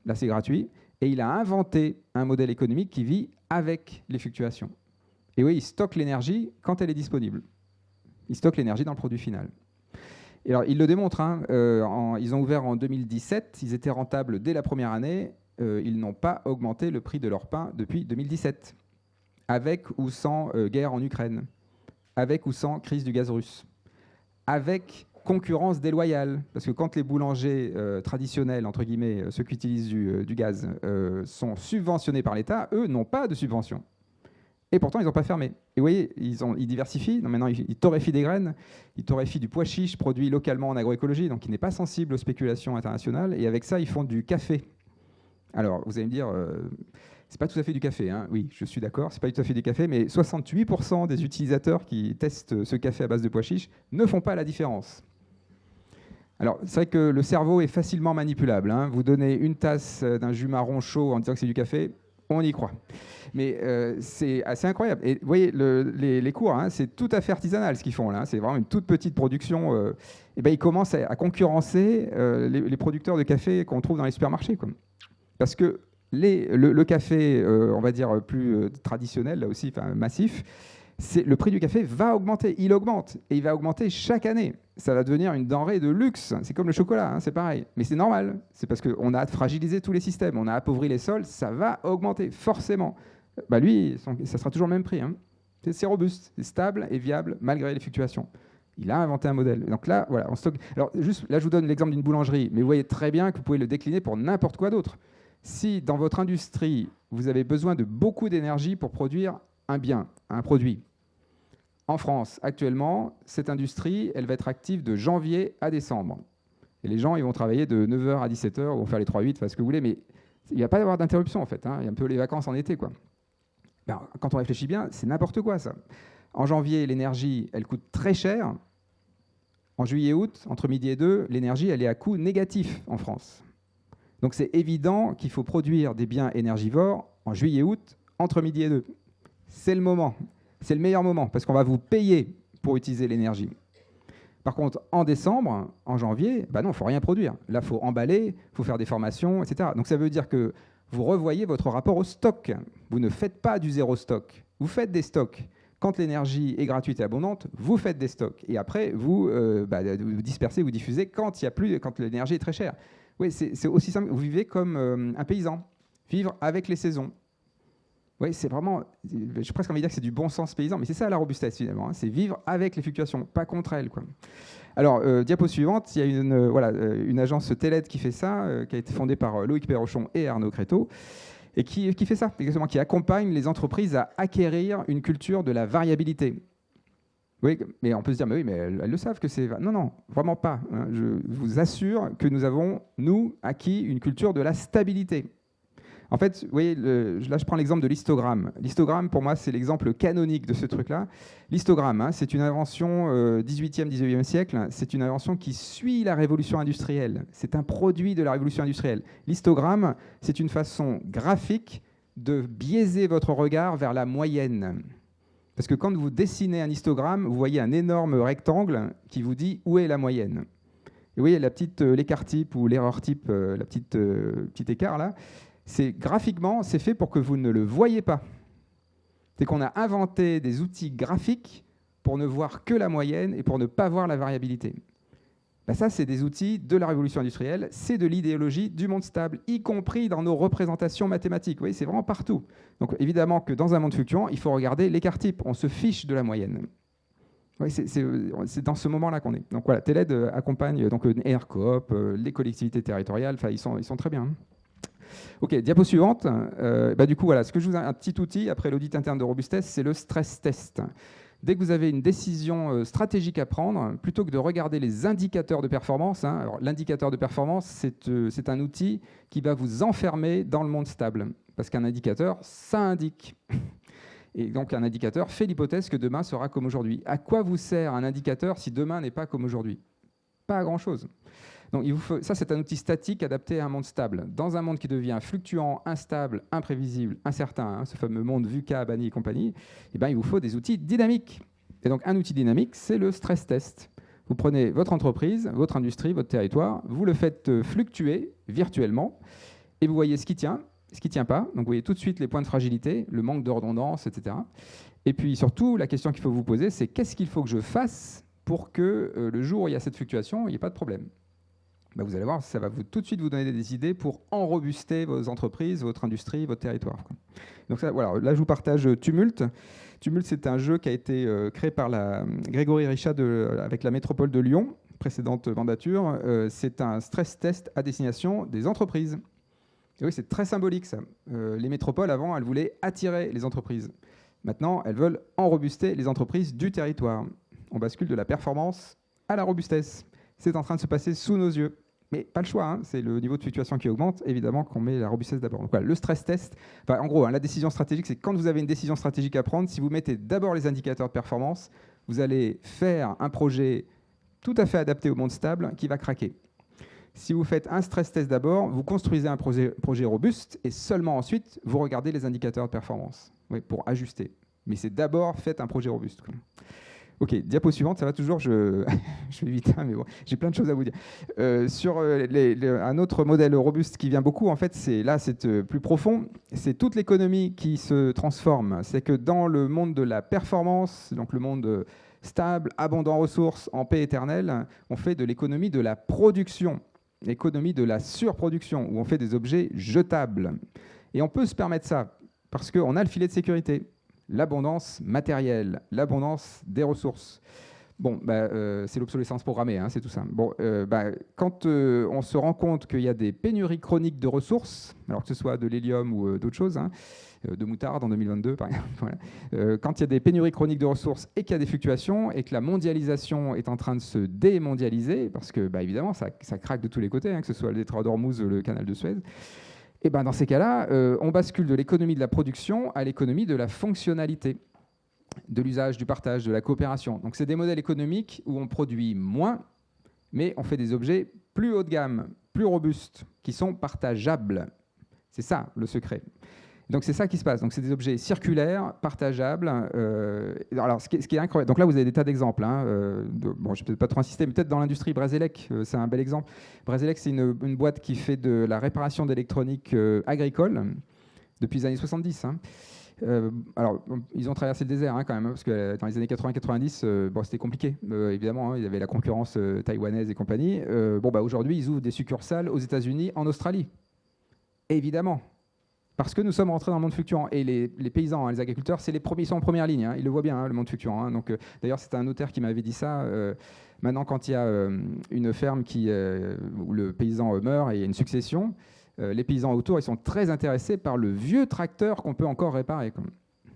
Là, c'est gratuit. Et il a inventé un modèle économique qui vit avec les fluctuations. Et oui, il stocke l'énergie quand elle est disponible. Il stocke l'énergie dans le produit final. Et alors, il le démontre. Hein, ils ont ouvert en 2017. Ils étaient rentables dès la première année. Ils n'ont pas augmenté le prix de leur pain depuis 2017. Avec ou sans guerre en Ukraine. Avec ou sans crise du gaz russe. Avec concurrence déloyale, parce que quand les boulangers traditionnels, entre guillemets, ceux qui utilisent du gaz, sont subventionnés par l'État, eux n'ont pas de subvention. Et pourtant, ils n'ont pas fermé. Et vous voyez, ils diversifient. Donc maintenant, ils torréfient des graines, ils torréfient du pois chiche produit localement en agroécologie, donc qui n'est pas sensible aux spéculations internationales. Et avec ça, ils font du café. Alors, vous allez me dire, c'est pas tout à fait du café. Hein. Oui, je suis d'accord, c'est pas tout à fait du café, mais 68% des utilisateurs qui testent ce café à base de pois chiche ne font pas la différence. Alors, c'est vrai que le cerveau est facilement manipulable. Hein. Vous donnez une tasse d'un jus marron chaud en disant que c'est du café, on y croit. Mais c'est assez incroyable. Et vous voyez, les cours, hein, c'est tout à fait artisanal ce qu'ils font là. Hein. C'est vraiment une toute petite production. Ils commencent à concurrencer les producteurs de café qu'on trouve dans les supermarchés. Quoi. Parce que le café, on va dire, plus traditionnel, là aussi, massif, le prix du café va augmenter, il augmente, et il va augmenter chaque année. Ça va devenir une denrée de luxe. C'est comme le chocolat, hein, c'est pareil. Mais c'est normal, c'est parce qu'on a fragilisé tous les systèmes, on a appauvri les sols, ça va augmenter, forcément. Lui, ça sera toujours le même prix. Hein. C'est robuste, c'est stable et viable, malgré les fluctuations. Il a inventé un modèle. Donc là, voilà, on stocke. Alors, juste, là, je vous donne l'exemple d'une boulangerie, mais vous voyez très bien que vous pouvez le décliner pour n'importe quoi d'autre. Si, dans votre industrie, vous avez besoin de beaucoup d'énergie pour produire un bien, un produit. En France, actuellement, cette industrie, elle va être active de janvier à décembre. Et les gens, ils vont travailler de 9h à 17h, ils vont faire les 3-8, enfin ce que vous voulez, mais il ne va pas y avoir d'interruption, en fait. Hein. Il y a un peu les vacances en été, quoi. Quand on réfléchit bien, c'est n'importe quoi, ça. En janvier, l'énergie, elle coûte très cher. En juillet-août, entre midi et 2, l'énergie, elle est à coût négatif en France. Donc c'est évident qu'il faut produire des biens énergivores en juillet-août, entre midi et 2. C'est le moment. c'est le meilleur moment parce qu'on va vous payer pour utiliser l'énergie. Par contre, en décembre, en janvier, non, il ne faut rien produire. Là, il faut emballer, il faut faire des formations, etc. Donc ça veut dire que vous revoyez votre rapport au stock. Vous ne faites pas du zéro stock. Vous faites des stocks. Quand l'énergie est gratuite et abondante, vous faites des stocks. Et après, vous dispersez, vous diffusez quand l'énergie est très chère. Oui, c'est aussi simple. Vous vivez comme un paysan. Vivre avec les saisons. Oui, c'est vraiment, j'ai presque envie de dire que c'est du bon sens paysan, mais c'est ça la robustesse finalement, hein, c'est vivre avec les fluctuations, pas contre elles, quoi. Alors, diapo suivante, il y a une agence TELED qui fait ça, qui a été fondée par Loïc Perrochon et Arnaud Créteau, et qui fait ça, exactement, qui accompagne les entreprises à acquérir une culture de la variabilité. Oui, mais on peut se dire, mais oui, mais elles le savent que c'est... Non, vraiment pas. Hein. Je vous assure que nous avons, nous, acquis une culture de la stabilité. En fait, vous voyez, là, je prends l'exemple de l'histogramme. L'histogramme, pour moi, c'est l'exemple canonique de ce truc-là. L'histogramme, hein, c'est une invention 18e, 19e siècle. C'est une invention qui suit la révolution industrielle. C'est un produit de la révolution industrielle. L'histogramme, c'est une façon graphique de biaiser votre regard vers la moyenne. Parce que quand vous dessinez un histogramme, vous voyez un énorme rectangle qui vous dit où est la moyenne. Et vous voyez l'écart type ou l'erreur type, petit écart là, graphiquement, c'est fait pour que vous ne le voyez pas. C'est qu'on a inventé des outils graphiques pour ne voir que la moyenne et pour ne pas voir la variabilité. Ça, c'est des outils de la révolution industrielle, c'est de l'idéologie du monde stable, y compris dans nos représentations mathématiques. Vous voyez, c'est vraiment partout. Donc évidemment que dans un monde fluctuant, il faut regarder l'écart type. On se fiche de la moyenne. Oui, c'est dans ce moment-là qu'on est. Donc voilà, TELED accompagne donc ERCOOP, les collectivités territoriales, ils sont très bien. Ok, diapo suivante. Du coup, voilà, un petit outil après l'audit interne de robustesse, c'est le stress test. Dès que vous avez une décision stratégique à prendre, plutôt que de regarder les indicateurs de performance, hein, alors l'indicateur de performance, c'est un outil qui va vous enfermer dans le monde stable. Parce qu'un indicateur, ça indique. Et donc un indicateur fait l'hypothèse que demain sera comme aujourd'hui. À quoi vous sert un indicateur si demain n'est pas comme aujourd'hui? Pas à grand-chose. Donc ça, c'est un outil statique adapté à un monde stable. Dans un monde qui devient fluctuant, instable, imprévisible, incertain, hein, ce fameux monde VUCA, Bani et compagnie, il vous faut des outils dynamiques. Et donc un outil dynamique, c'est le stress test. Vous prenez votre entreprise, votre industrie, votre territoire, vous le faites fluctuer virtuellement et vous voyez ce qui tient pas. Donc vous voyez tout de suite les points de fragilité, le manque de redondance, etc. Et puis surtout, la question qu'il faut vous poser, c'est qu'est-ce qu'il faut que je fasse pour que le jour où il y a cette fluctuation, il n'y ait pas de problème. Vous allez voir, ça va tout de suite vous donner des idées pour enrobuster vos entreprises, votre industrie, votre territoire. Donc ça, voilà, là, je vous partage Tumult. Tumult, c'est un jeu qui a été créé par Grégory Richat avec la métropole de Lyon, précédente mandature. C'est un stress test à destination des entreprises. Et oui, c'est très symbolique, ça. Les métropoles, avant, elles voulaient attirer les entreprises. Maintenant, elles veulent enrobuster les entreprises du territoire. On bascule de la performance à la robustesse. C'est en train de se passer sous nos yeux. Mais pas le choix, hein. C'est le niveau de fluctuation qui augmente, évidemment qu'on met la robustesse d'abord. Donc voilà, le stress test, en gros, la décision stratégique, c'est quand vous avez une décision stratégique à prendre, si vous mettez d'abord les indicateurs de performance, vous allez faire un projet tout à fait adapté au monde stable qui va craquer. Si vous faites un stress test d'abord, vous construisez un projet robuste et seulement ensuite, vous regardez les indicateurs de performance pour ajuster. Mais c'est d'abord, faites un projet robuste. Ok, diapo suivante, ça va toujours, je vais vite, hein, mais bon, j'ai plein de choses à vous dire. Sur un autre modèle robuste qui vient beaucoup, en fait, c'est plus profond, c'est toute l'économie qui se transforme. C'est que dans le monde de la performance, donc le monde stable, abondant en ressources, en paix éternelle, on fait de l'économie de la production, l'économie de la surproduction, où on fait des objets jetables. Et on peut se permettre ça, parce qu'on a le filet de sécurité. L'abondance matérielle, l'abondance des ressources. Bon, c'est l'obsolescence programmée, hein, c'est tout ça. Bon, quand on se rend compte qu'il y a des pénuries chroniques de ressources, alors que ce soit de l'hélium ou d'autres choses, hein, de moutarde en 2022 par exemple, voilà. Quand il y a des pénuries chroniques de ressources et qu'il y a des fluctuations et que la mondialisation est en train de se démondialiser, parce que évidemment ça craque de tous les côtés, hein, que ce soit le détroit d'Ormuz ou le canal de Suez, et dans ces cas-là, on bascule de l'économie de la production à l'économie de la fonctionnalité, de l'usage, du partage, de la coopération. Donc c'est des modèles économiques où on produit moins, mais on fait des objets plus haut de gamme, plus robustes, qui sont partageables. C'est ça le secret. Donc c'est ça qui se passe. Donc c'est des objets circulaires, partageables. Alors ce qui est incroyable. Donc là vous avez des tas d'exemples. Bon, je ne vais peut-être pas trop insister, mais peut-être dans l'industrie, Brasilec, c'est un bel exemple. Brasilec, c'est une boîte qui fait de la réparation d'électronique agricole depuis les années 70. Alors, ils ont traversé le désert quand même, parce que dans les années 80-90, c'était compliqué. Évidemment, il y avait la concurrence taïwanaise et compagnie. Aujourd'hui, ils ouvrent des succursales aux États-Unis, en Australie. Évidemment. Parce que nous sommes rentrés dans le monde fluctuant. Et les paysans, les agriculteurs, ils sont en première ligne. Ils le voient bien, le monde fluctuant. Donc, d'ailleurs, c'était un notaire qui m'avait dit ça. Maintenant, quand il y a une ferme où le paysan meurt et il y a une succession, les paysans autour, ils sont très intéressés par le vieux tracteur qu'on peut encore réparer.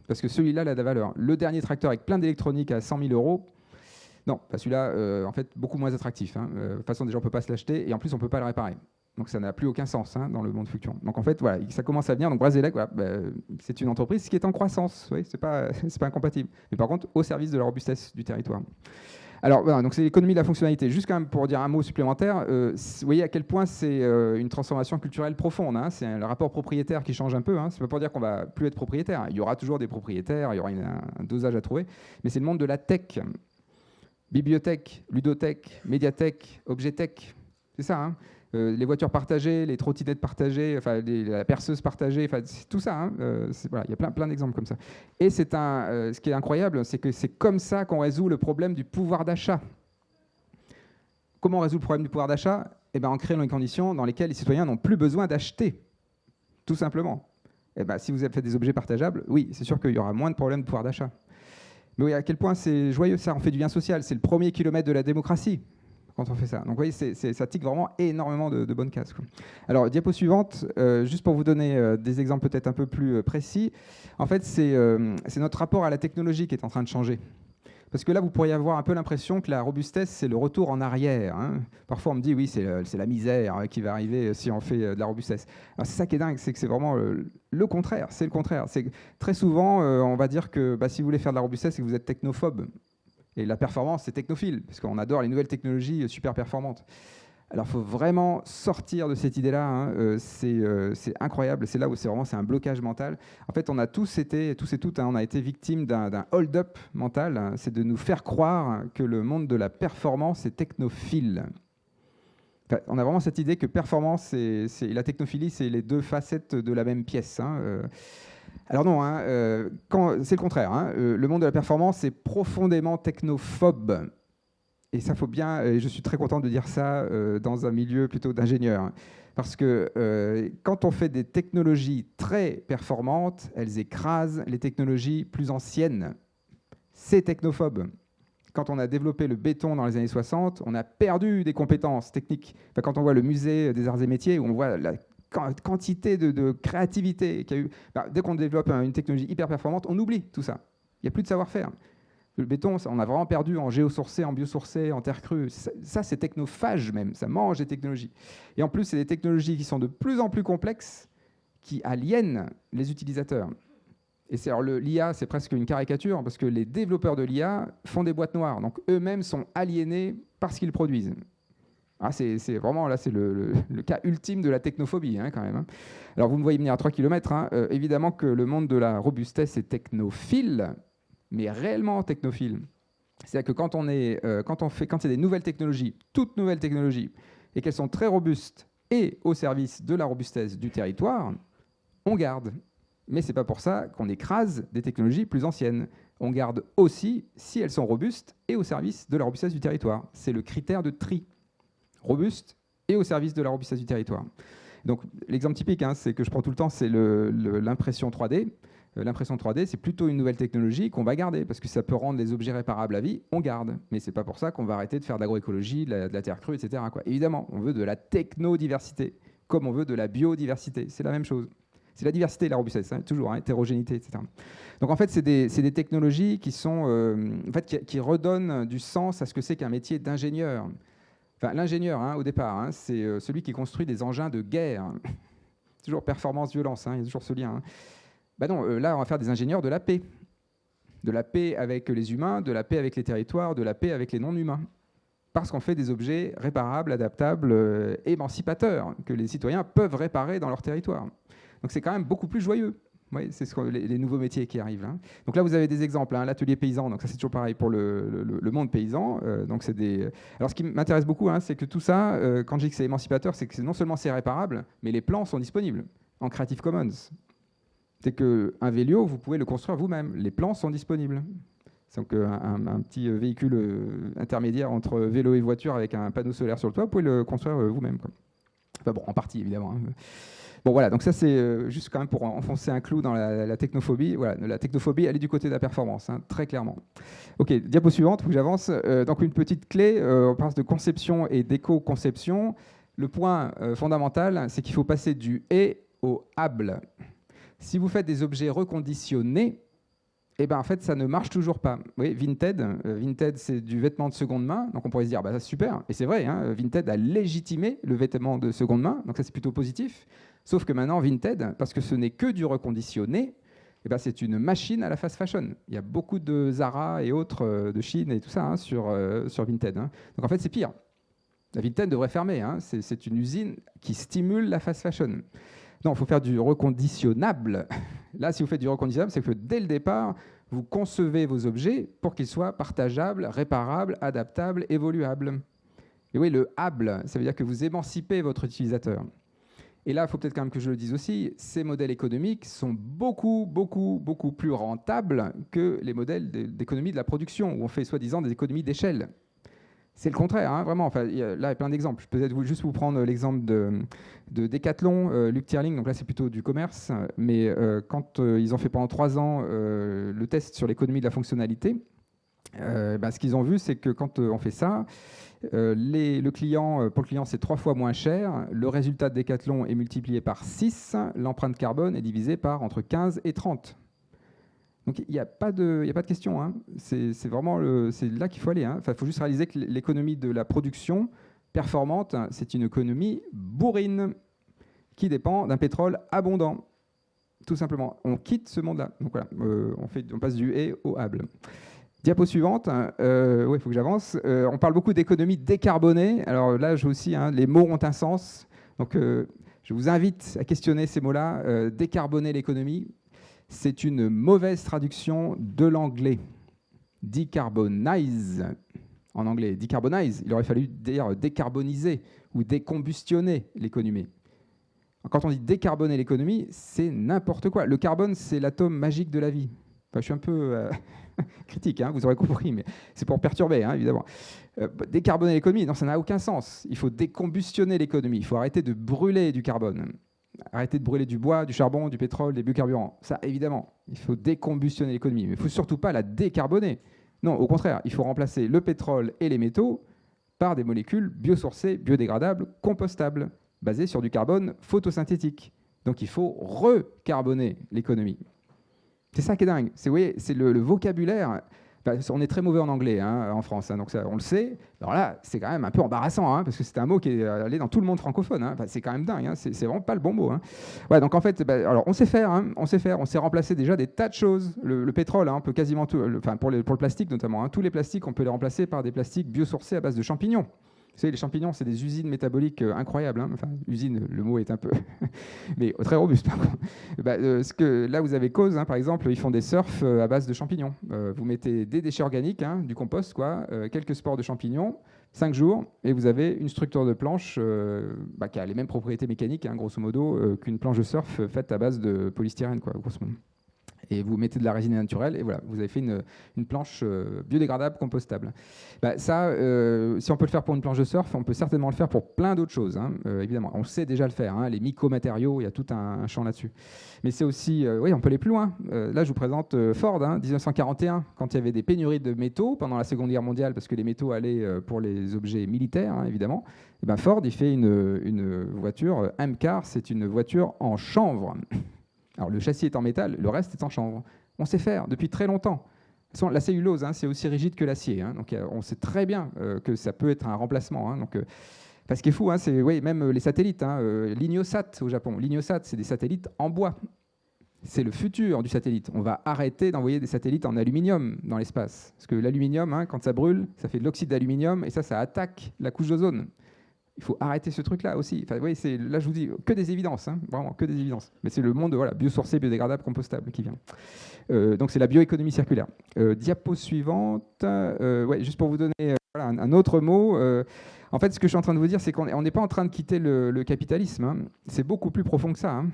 Parce que celui-là, il a de la valeur. Le dernier tracteur avec plein d'électronique à 100 000 €, non, celui-là, en fait, beaucoup moins attractif. De toute façon, déjà, on ne peut pas se l'acheter et en plus, on ne peut pas le réparer. Donc ça n'a plus aucun sens dans le monde fluctuant. Donc en fait, voilà, ça commence à venir. Donc Brasilec, c'est une entreprise qui est en croissance. Oui, c'est pas incompatible. Mais par contre, au service de la robustesse du territoire. Alors voilà, donc c'est l'économie de la fonctionnalité. Juste quand même pour dire un mot supplémentaire, vous voyez à quel point c'est une transformation culturelle profonde. C'est le rapport propriétaire qui change un peu. C'est pas pour dire qu'on va plus être propriétaire. Il y aura toujours des propriétaires, il y aura un dosage à trouver. Mais c'est le monde de la tech. Bibliothèque, ludothèque, médiathèque, objet-tech. C'est ça, les voitures partagées, les trottinettes partagées, la perceuse partagée, tout ça. Voilà, il y a plein d'exemples comme ça. Et ce qui est incroyable, c'est que c'est comme ça qu'on résout le problème du pouvoir d'achat. Comment on résout le problème du pouvoir d'achat ? En créant les conditions dans lesquelles les citoyens n'ont plus besoin d'acheter, tout simplement. Si vous avez fait des objets partageables, oui, c'est sûr qu'il y aura moins de problèmes de pouvoir d'achat. Mais oui, à quel point c'est joyeux, ça, on fait du lien social. C'est le premier kilomètre de la démocratie quand on fait ça. Donc vous voyez, ça tique vraiment énormément de bonnes cases. Alors, diapo suivante, juste pour vous donner des exemples peut-être un peu plus précis. En fait, c'est notre rapport à la technologie qui est en train de changer. Parce que là, vous pourriez avoir un peu l'impression que la robustesse, c'est le retour en arrière. Parfois, on me dit, oui, c'est la misère qui va arriver si on fait de la robustesse. Alors, c'est ça qui est dingue, c'est que c'est vraiment le contraire. C'est le contraire. Très souvent, on va dire que si vous voulez faire de la robustesse, c'est que vous êtes technophobe. Et la performance, c'est technophile, parce qu'on adore les nouvelles technologies super performantes. Alors, il faut vraiment sortir de cette idée-là. C'est incroyable. C'est là où c'est un blocage mental. En fait, on a tous et toutes, on a été victimes d'un hold-up mental. C'est de nous faire croire que le monde de la performance est technophile. On a vraiment cette idée que performance et la technophilie, c'est les deux facettes de la même pièce. Alors non, c'est le contraire. Le monde de la performance est profondément technophobe. Et ça, faut bien, et je suis très content de dire ça dans un milieu plutôt d'ingénieurs. Parce que quand on fait des technologies très performantes, elles écrasent les technologies plus anciennes. C'est technophobe. Quand on a développé le béton dans les années 60, on a perdu des compétences techniques. Quand on voit le musée des arts et métiers, où on voit la quantité de créativité qu'il y a eu, dès qu'on développe une technologie hyper performante, on oublie tout ça. Il n'y a plus de savoir-faire. Le béton, on a vraiment perdu en géosourcé, en biosourcé, en terre crue. Ça, c'est technophage même, ça mange des technologies. Et en plus, c'est des technologies qui sont de plus en plus complexes, qui aliènent les utilisateurs. Et l'IA, c'est presque une caricature, parce que les développeurs de l'IA font des boîtes noires. Donc eux-mêmes sont aliénés par ce qu'ils produisent. C'est vraiment, là, c'est le cas ultime de la technophobie, quand même. Alors vous me voyez venir à 3 km. Évidemment que le monde de la robustesse est technophile, mais réellement technophile. C'est-à-dire que quand il y a des nouvelles technologies, toutes nouvelles technologies, et qu'elles sont très robustes et au service de la robustesse du territoire, on garde. Mais ce n'est pas pour ça qu'on écrase des technologies plus anciennes. On garde aussi si elles sont robustes et au service de la robustesse du territoire. C'est le critère de tri. Robuste et au service de la robustesse du territoire. Donc l'exemple typique, c'est que je prends tout le temps, c'est l'impression 3D. L'impression 3D, c'est plutôt une nouvelle technologie qu'on va garder, parce que ça peut rendre les objets réparables à vie, on garde. Mais ce n'est pas pour ça qu'on va arrêter de faire de l'agroécologie, de la terre crue, etc. Évidemment, on veut de la technodiversité, comme on veut de la biodiversité. C'est la même chose. C'est la diversité et la robustesse, toujours, hétérogénéité, etc. Donc en fait, c'est des technologies qui sont, qui redonnent du sens à ce que c'est qu'un métier d'ingénieur. L'ingénieur, au départ, c'est celui qui construit des engins de guerre. Toujours performance-violence, il y a toujours ce lien. Non, là, on va faire des ingénieurs de la paix. De la paix avec les humains, de la paix avec les territoires, de la paix avec les non-humains. Parce qu'on fait des objets réparables, adaptables, émancipateurs, que les citoyens peuvent réparer dans leur territoire. Donc c'est quand même beaucoup plus joyeux. Oui, c'est les nouveaux métiers qui arrivent. Hein. Donc là, vous avez des exemples. Hein, l'atelier paysan, donc ça c'est toujours pareil pour le monde paysan. Donc c'est des. Alors ce qui m'intéresse beaucoup, hein, c'est que tout ça, quand je dis que c'est émancipateur, c'est que non seulement c'est réparable, mais les plans sont disponibles en Creative Commons. C'est qu'un Vélio, vous pouvez le construire vous-même. Les plans sont disponibles. Donc un petit véhicule intermédiaire entre vélo et voiture avec un panneau solaire sur le toit, vous pouvez le construire vous-même. Enfin bon, en partie évidemment. Hein. Bon voilà, donc ça c'est juste quand même pour enfoncer un clou dans la technophobie. Voilà, la technophobie, elle est du côté de la performance, hein, très clairement. Ok, diapo suivante, il faut que j'avance. Donc une petite clé, on parle de conception et d'éco-conception. Le point fondamental, c'est qu'il faut passer du « et » au « able ». Si vous faites des objets reconditionnés, eh ben, en fait, ça ne marche toujours pas. Oui, Vinted, c'est du vêtement de seconde main, donc on pourrait se dire, bah, ça, super, et c'est vrai, hein, Vinted a légitimé le vêtement de seconde main, donc ça c'est plutôt positif, sauf que maintenant, Vinted, parce que ce n'est que du reconditionné, eh ben, c'est une machine à la fast fashion. Il y a beaucoup de Zara et autres de Chine et tout ça hein, sur Vinted. Hein. Donc en fait, c'est pire. La Vinted devrait fermer, hein. C'est une usine qui stimule la fast fashion. Non, il faut faire du reconditionnable. Là, si vous faites du reconditionnable, c'est que dès le départ, vous concevez vos objets pour qu'ils soient partageables, réparables, adaptables, évoluables. Et oui, le able, ça veut dire que vous émancipez votre utilisateur. Et là, il faut peut-être quand même que je le dise aussi, ces modèles économiques sont beaucoup plus rentables que les modèles d'économie de la production, où on fait soi-disant des économies d'échelle. C'est le contraire, hein, vraiment. Enfin, là, il y a plein d'exemples. Je peux peut-être juste vous prendre l'exemple de Decathlon, Luc Tierling. Donc là, c'est plutôt du commerce. Mais quand ils ont fait pendant 3 ans le test sur l'économie de la fonctionnalité, ce qu'ils ont vu, c'est que quand on fait ça, pour le client, c'est 3 fois moins cher. Le résultat de Decathlon est multiplié par 6. L'empreinte carbone est divisée par entre 15 et 30. Donc il n'y a pas de question. Hein. C'est vraiment c'est là qu'il faut aller. Hein. Enfin, il faut juste réaliser que l'économie de la production performante, c'est une économie bourrine qui dépend d'un pétrole abondant. Tout simplement. On quitte ce monde-là. Donc voilà, on passe du « et » au « able ». Diapo suivante. Oui, il faut que j'avance. On parle beaucoup d'économie décarbonée. Alors là, aussi, hein, les mots ont un sens. Donc je vous invite à questionner ces mots-là. Décarboner l'économie. C'est une mauvaise traduction de l'anglais. Decarbonize, en anglais. Decarbonize, il aurait fallu dire décarboniser ou décombustionner l'économie. Quand on dit décarboner l'économie, c'est n'importe quoi. Le carbone, c'est l'atome magique de la vie. Enfin, je suis un peu critique, hein, vous aurez compris, mais c'est pour perturber, hein, évidemment. Décarboner l'économie, non, ça n'a aucun sens. Il faut décombustionner l'économie. Il faut arrêter de brûler du carbone. Arrêter de brûler du bois, du charbon, du pétrole, des biocarburants. Ça, évidemment, il faut décombustionner l'économie. Mais il ne faut surtout pas la décarboner. Non, au contraire, il faut remplacer le pétrole et les métaux par des molécules biosourcées, biodégradables, compostables, basées sur du carbone photosynthétique. Donc il faut recarboner l'économie. C'est ça qui est dingue. C'est le vocabulaire. On est très mauvais en anglais hein, en France, hein, donc ça, on le sait. Alors là, c'est quand même un peu embarrassant, hein, parce que c'est un mot qui est allé dans tout le monde francophone. Hein. C'est quand même dingue, hein, c'est vraiment pas le bon mot. Hein. Ouais, donc en fait, alors on sait faire, hein, on sait remplacer déjà des tas de choses. Le pétrole, hein, on peut quasiment tout, pour le plastique notamment, hein, tous les plastiques, on peut les remplacer par des plastiques biosourcés à base de champignons. Vous savez, les champignons, c'est des usines métaboliques incroyables. Hein. Enfin, usine, le mot est un peu... mais très robuste, par contre. Là, vous avez Cause, hein, par exemple, ils font des surfs à base de champignons. Vous mettez des déchets organiques, hein, du compost, quelques spores de champignons, 5 jours, et vous avez une structure de planche qui a les mêmes propriétés mécaniques, hein, grosso modo, qu'une planche de surf faite à base de polystyrène, grosso modo. Et vous mettez de la résine naturelle, et voilà, vous avez fait une planche biodégradable, compostable. Si on peut le faire pour une planche de surf, on peut certainement le faire pour plein d'autres choses, hein, évidemment. On sait déjà le faire, hein, les micro-matériaux, il y a tout un champ là-dessus. Mais c'est aussi, oui, on peut aller plus loin. Là, je vous présente Ford, hein, 1941, quand il y avait des pénuries de métaux pendant la Seconde Guerre mondiale, parce que les métaux allaient pour les objets militaires, hein, évidemment. Et ben Ford, il fait une voiture, M-Car, c'est une voiture en chanvre. Alors, le châssis est en métal, le reste est en chanvre. On sait faire depuis très longtemps. La cellulose, hein, c'est aussi rigide que l'acier. Hein, donc, on sait très bien que ça peut être un remplacement. Hein, donc, ce qui est fou, hein, c'est même les satellites. Hein, l'Ignosat au Japon. L'Ignosat, c'est des satellites en bois. C'est le futur du satellite. On va arrêter d'envoyer des satellites en aluminium dans l'espace. Parce que l'aluminium, hein, quand ça brûle, ça fait de l'oxyde d'aluminium et ça attaque la couche d'ozone. Il faut arrêter ce truc-là aussi. Enfin, oui, là, je vous dis que des évidences, hein, vraiment que des évidences. Mais c'est le monde voilà, biosourcé, biodégradable, compostable qui vient. Donc c'est la bioéconomie circulaire. Diapo suivante. Ouais, juste pour vous donner voilà, un autre mot. En fait, ce que je suis en train de vous dire, c'est qu'on n'est pas en train de quitter le capitalisme. Hein. C'est beaucoup plus profond que ça. Hein.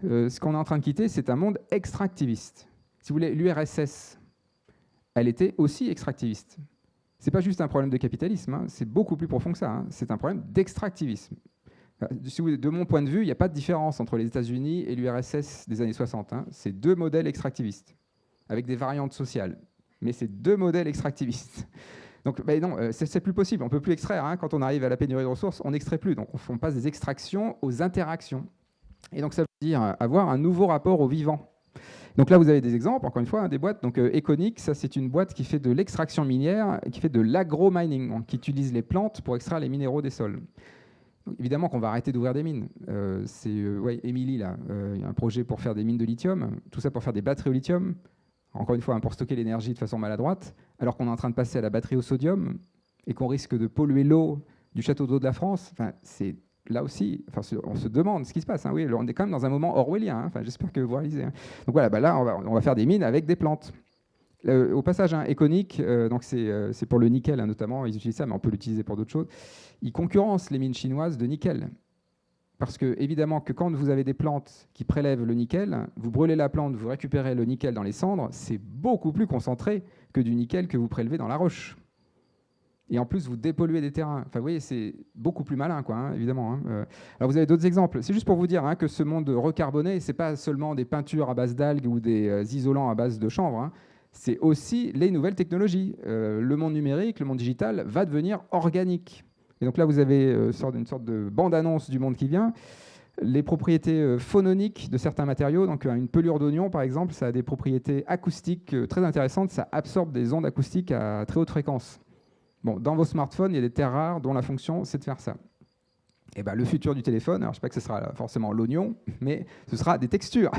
Ce qu'on est en train de quitter, c'est un monde extractiviste. Si vous voulez, l'URSS, elle était aussi extractiviste. Ce n'est pas juste un problème de capitalisme, hein, c'est beaucoup plus profond que ça. Hein. C'est un problème d'extractivisme. De mon point de vue, il n'y a pas de différence entre les États-Unis et l'URSS des années 60. Hein. C'est deux modèles extractivistes, avec des variantes sociales. Mais c'est deux modèles extractivistes. Donc, ben non, c'est plus possible. On ne peut plus extraire. Hein. Quand on arrive à la pénurie de ressources, on n'extrait plus. Donc, on passe des extractions aux interactions. Et donc, ça veut dire avoir un nouveau rapport au vivant. Donc là, vous avez des exemples, encore une fois, hein, des boîtes. Donc Econic, ça c'est une boîte qui fait de l'extraction minière, qui fait de l'agro-mining, qui utilise les plantes pour extraire les minéraux des sols. Donc, évidemment qu'on va arrêter d'ouvrir des mines. Ouais, Émilie, là, il y a un projet pour faire des mines de lithium, tout ça pour faire des batteries au lithium, encore une fois, hein, pour stocker l'énergie de façon maladroite, alors qu'on est en train de passer à la batterie au sodium et qu'on risque de polluer l'eau du château d'eau de la France. Enfin, c'est... Là aussi, enfin, on se demande ce qui se passe. Hein. Oui, on est quand même dans un moment orwellien. Hein. Enfin, j'espère que vous réalisez. Hein. Donc voilà, bah là, on va faire des mines avec des plantes. Au passage, hein, Econic, donc c'est pour le nickel hein, notamment, ils utilisent ça, mais on peut l'utiliser pour d'autres choses. Ils concurrencent les mines chinoises de nickel. Parce que, évidemment, que quand vous avez des plantes qui prélèvent le nickel, vous brûlez la plante, vous récupérez le nickel dans les cendres, c'est beaucoup plus concentré que du nickel que vous prélevez dans la roche. Et en plus, vous dépolluez des terrains. Enfin, vous voyez, c'est beaucoup plus malin, quoi, hein, évidemment. Hein. Alors, vous avez d'autres exemples. C'est juste pour vous dire hein, que ce monde recarboné, ce n'est pas seulement des peintures à base d'algues ou des isolants à base de chanvre. Hein. C'est aussi les nouvelles technologies. Le monde numérique, le monde digital va devenir organique. Et donc là, vous avez une sorte de bande-annonce du monde qui vient. Les propriétés phononiques de certains matériaux, donc une pelure d'oignon, par exemple, ça a des propriétés acoustiques très intéressantes. Ça absorbe des ondes acoustiques à très haute fréquence. Bon, dans vos smartphones, il y a des terres rares dont la fonction, c'est de faire ça. Et ben, le futur du téléphone, alors je ne sais pas que ce sera forcément l'oignon, mais ce sera des textures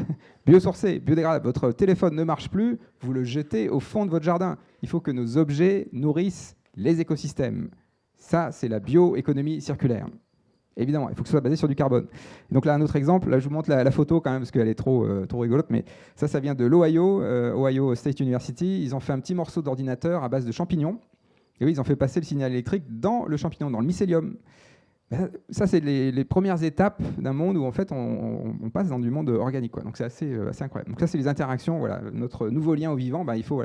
biosourcées, biodégradables. Votre téléphone ne marche plus, vous le jetez au fond de votre jardin. Il faut que nos objets nourrissent les écosystèmes. Ça, c'est la bioéconomie circulaire. Évidemment, il faut que ce soit basé sur du carbone. Et donc là, un autre exemple, là je vous montre la photo quand même, parce qu'elle est trop rigolote, mais ça vient de l'Ohio, Ohio State University. Ils ont fait un petit morceau d'ordinateur à base de champignons. Et oui, ils ont fait passer le signal électrique dans le champignon, dans le mycélium. Ça, c'est les premières étapes d'un monde où en fait on passe dans du monde organique, quoi. Donc c'est assez incroyable. Donc ça, c'est les interactions. Voilà, notre nouveau lien au vivant. Ben, il faut.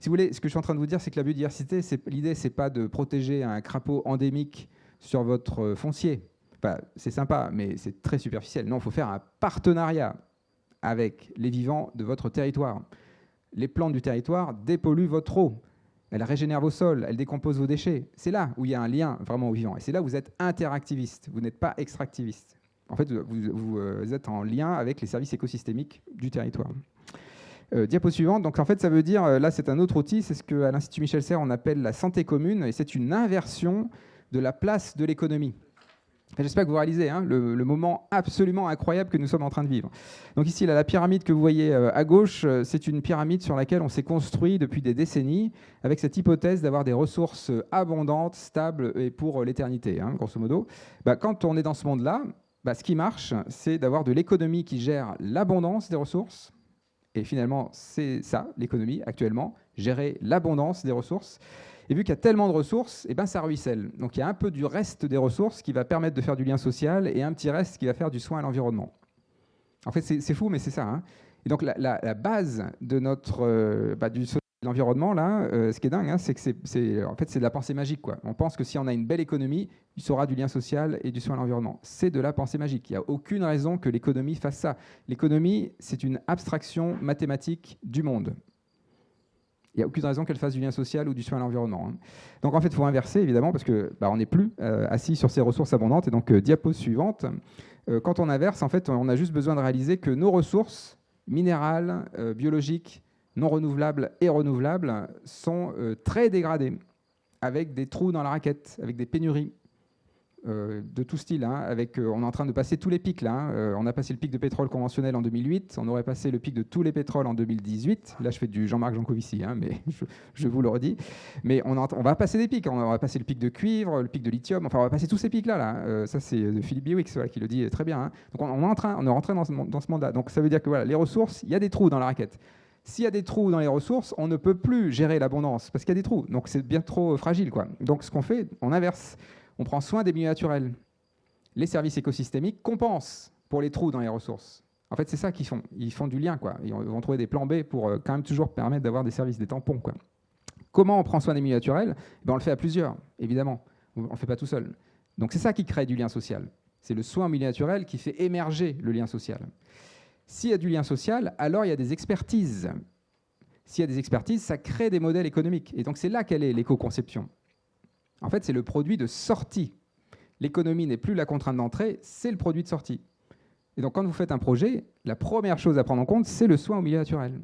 Si vous voulez, ce que je suis en train de vous dire, c'est que la biodiversité, l'idée, c'est pas de protéger un crapaud endémique sur votre foncier. Enfin, c'est sympa, mais c'est très superficiel. Non, il faut faire un partenariat avec les vivants de votre territoire. Les plantes du territoire dépolluent votre eau. Elle régénère vos sols, elle décompose vos déchets. C'est là où il y a un lien vraiment au vivant. Et c'est là où vous êtes interactiviste, vous n'êtes pas extractiviste. En fait, vous êtes en lien avec les services écosystémiques du territoire. Diapo suivante. Donc en fait, ça veut dire, là c'est un autre outil, c'est ce qu'à l'Institut Michel Serres on appelle la santé commune, et c'est une inversion de la place de l'économie. J'espère que vous réalisez hein, le moment absolument incroyable que nous sommes en train de vivre. Donc ici, là, la pyramide que vous voyez à gauche, c'est une pyramide sur laquelle on s'est construit depuis des décennies, avec cette hypothèse d'avoir des ressources abondantes, stables et pour l'éternité, hein, grosso modo. Quand on est dans ce monde-là, ce qui marche, c'est d'avoir de l'économie qui gère l'abondance des ressources. Et finalement, c'est ça, l'économie, actuellement, gérer l'abondance des ressources. Et vu qu'il y a tellement de ressources, ça ruisselle. Donc il y a un peu du reste des ressources qui va permettre de faire du lien social et un petit reste qui va faire du soin à l'environnement. En fait, c'est fou, mais c'est ça. Hein. Et donc la base de notre, du social et de l'environnement, là, ce qui est dingue, hein, c'est que c'est de la pensée magique, quoi. On pense que si on a une belle économie, il y aura du lien social et du soin à l'environnement. C'est de la pensée magique. Il n'y a aucune raison que l'économie fasse ça. L'économie, c'est une abstraction mathématique du monde. Il n'y a aucune raison qu'elle fasse du lien social ou du soin à l'environnement. Hein. Donc en fait, il faut inverser, évidemment, parce qu'on n'est plus assis sur ces ressources abondantes. Et donc, diapo suivante, quand on inverse, en fait, on a juste besoin de réaliser que nos ressources minérales, biologiques, non renouvelables et renouvelables sont très dégradées, avec des trous dans la raquette, avec des pénuries. de tout style. On est en train de passer tous les pics là. On a passé le pic de pétrole conventionnel en 2008. On aurait passé le pic de tous les pétroles en 2018. Là, je fais du Jean-Marc Jancovici, mais je vous le redis. Mais on va passer des pics. On va passer le pic de cuivre, le pic de lithium. Enfin, on va passer tous ces pics là. Ça, c'est Philippe Biwix qui le dit très bien. Donc, on est rentré dans ce mandat. Donc, ça veut dire que les ressources, il y a des trous dans la raquette. S'il y a des trous dans les ressources, on ne peut plus gérer l'abondance parce qu'il y a des trous. Donc, c'est bien trop fragile, quoi. Donc, ce qu'on fait, on inverse. On prend soin des milieux naturels. Les services écosystémiques compensent pour les trous dans les ressources. En fait, c'est ça qu'ils font. Ils font du lien, quoi. Ils vont trouver des plans B pour quand même toujours permettre d'avoir des services, des tampons, quoi. Comment on prend soin des milieux naturels ? On le fait à plusieurs, évidemment. On ne le fait pas tout seul. Donc, c'est ça qui crée du lien social. C'est le soin au milieu naturel qui fait émerger le lien social. S'il y a du lien social, alors il y a des expertises. S'il y a des expertises, ça crée des modèles économiques. Et donc, c'est là qu'elle est l'éco-conception. En fait, c'est le produit de sortie. L'économie n'est plus la contrainte d'entrée, c'est le produit de sortie. Et donc, quand vous faites un projet, la première chose à prendre en compte, c'est le soin au milieu naturel,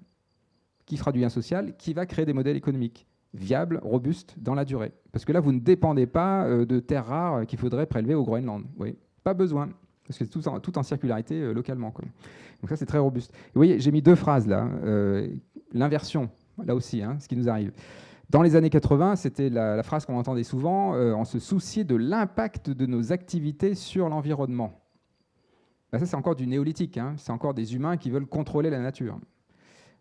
qui fera du lien social, qui va créer des modèles économiques viables, robustes, dans la durée. Parce que là, vous ne dépendez pas de terres rares qu'il faudrait prélever au Groenland. Oui, pas besoin, parce que c'est tout en circularité localement, quoi. Donc ça, c'est très robuste. Et vous voyez, j'ai mis 2 phrases là. L'inversion, là aussi, ce qui nous arrive. Dans les années 80, c'était la phrase qu'on entendait souvent, on se souciait de l'impact de nos activités sur l'environnement. Ça, c'est encore du néolithique, c'est encore des humains qui veulent contrôler la nature.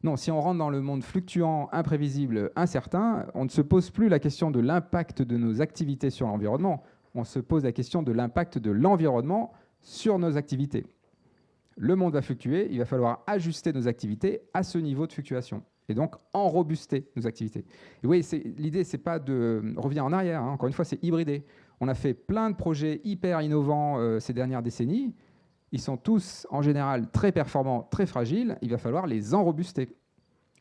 Non, si on rentre dans le monde fluctuant, imprévisible, incertain, on ne se pose plus la question de l'impact de nos activités sur l'environnement, on se pose la question de l'impact de l'environnement sur nos activités. Le monde va fluctuer, il va falloir ajuster nos activités à ce niveau de fluctuation. Et donc enrobuster nos activités. Et oui, l'idée, c'est pas de revenir en arrière. Encore une fois, c'est hybrider. On a fait plein de projets hyper innovants ces dernières décennies. Ils sont tous, en général, très performants, très fragiles. Il va falloir les enrobuster.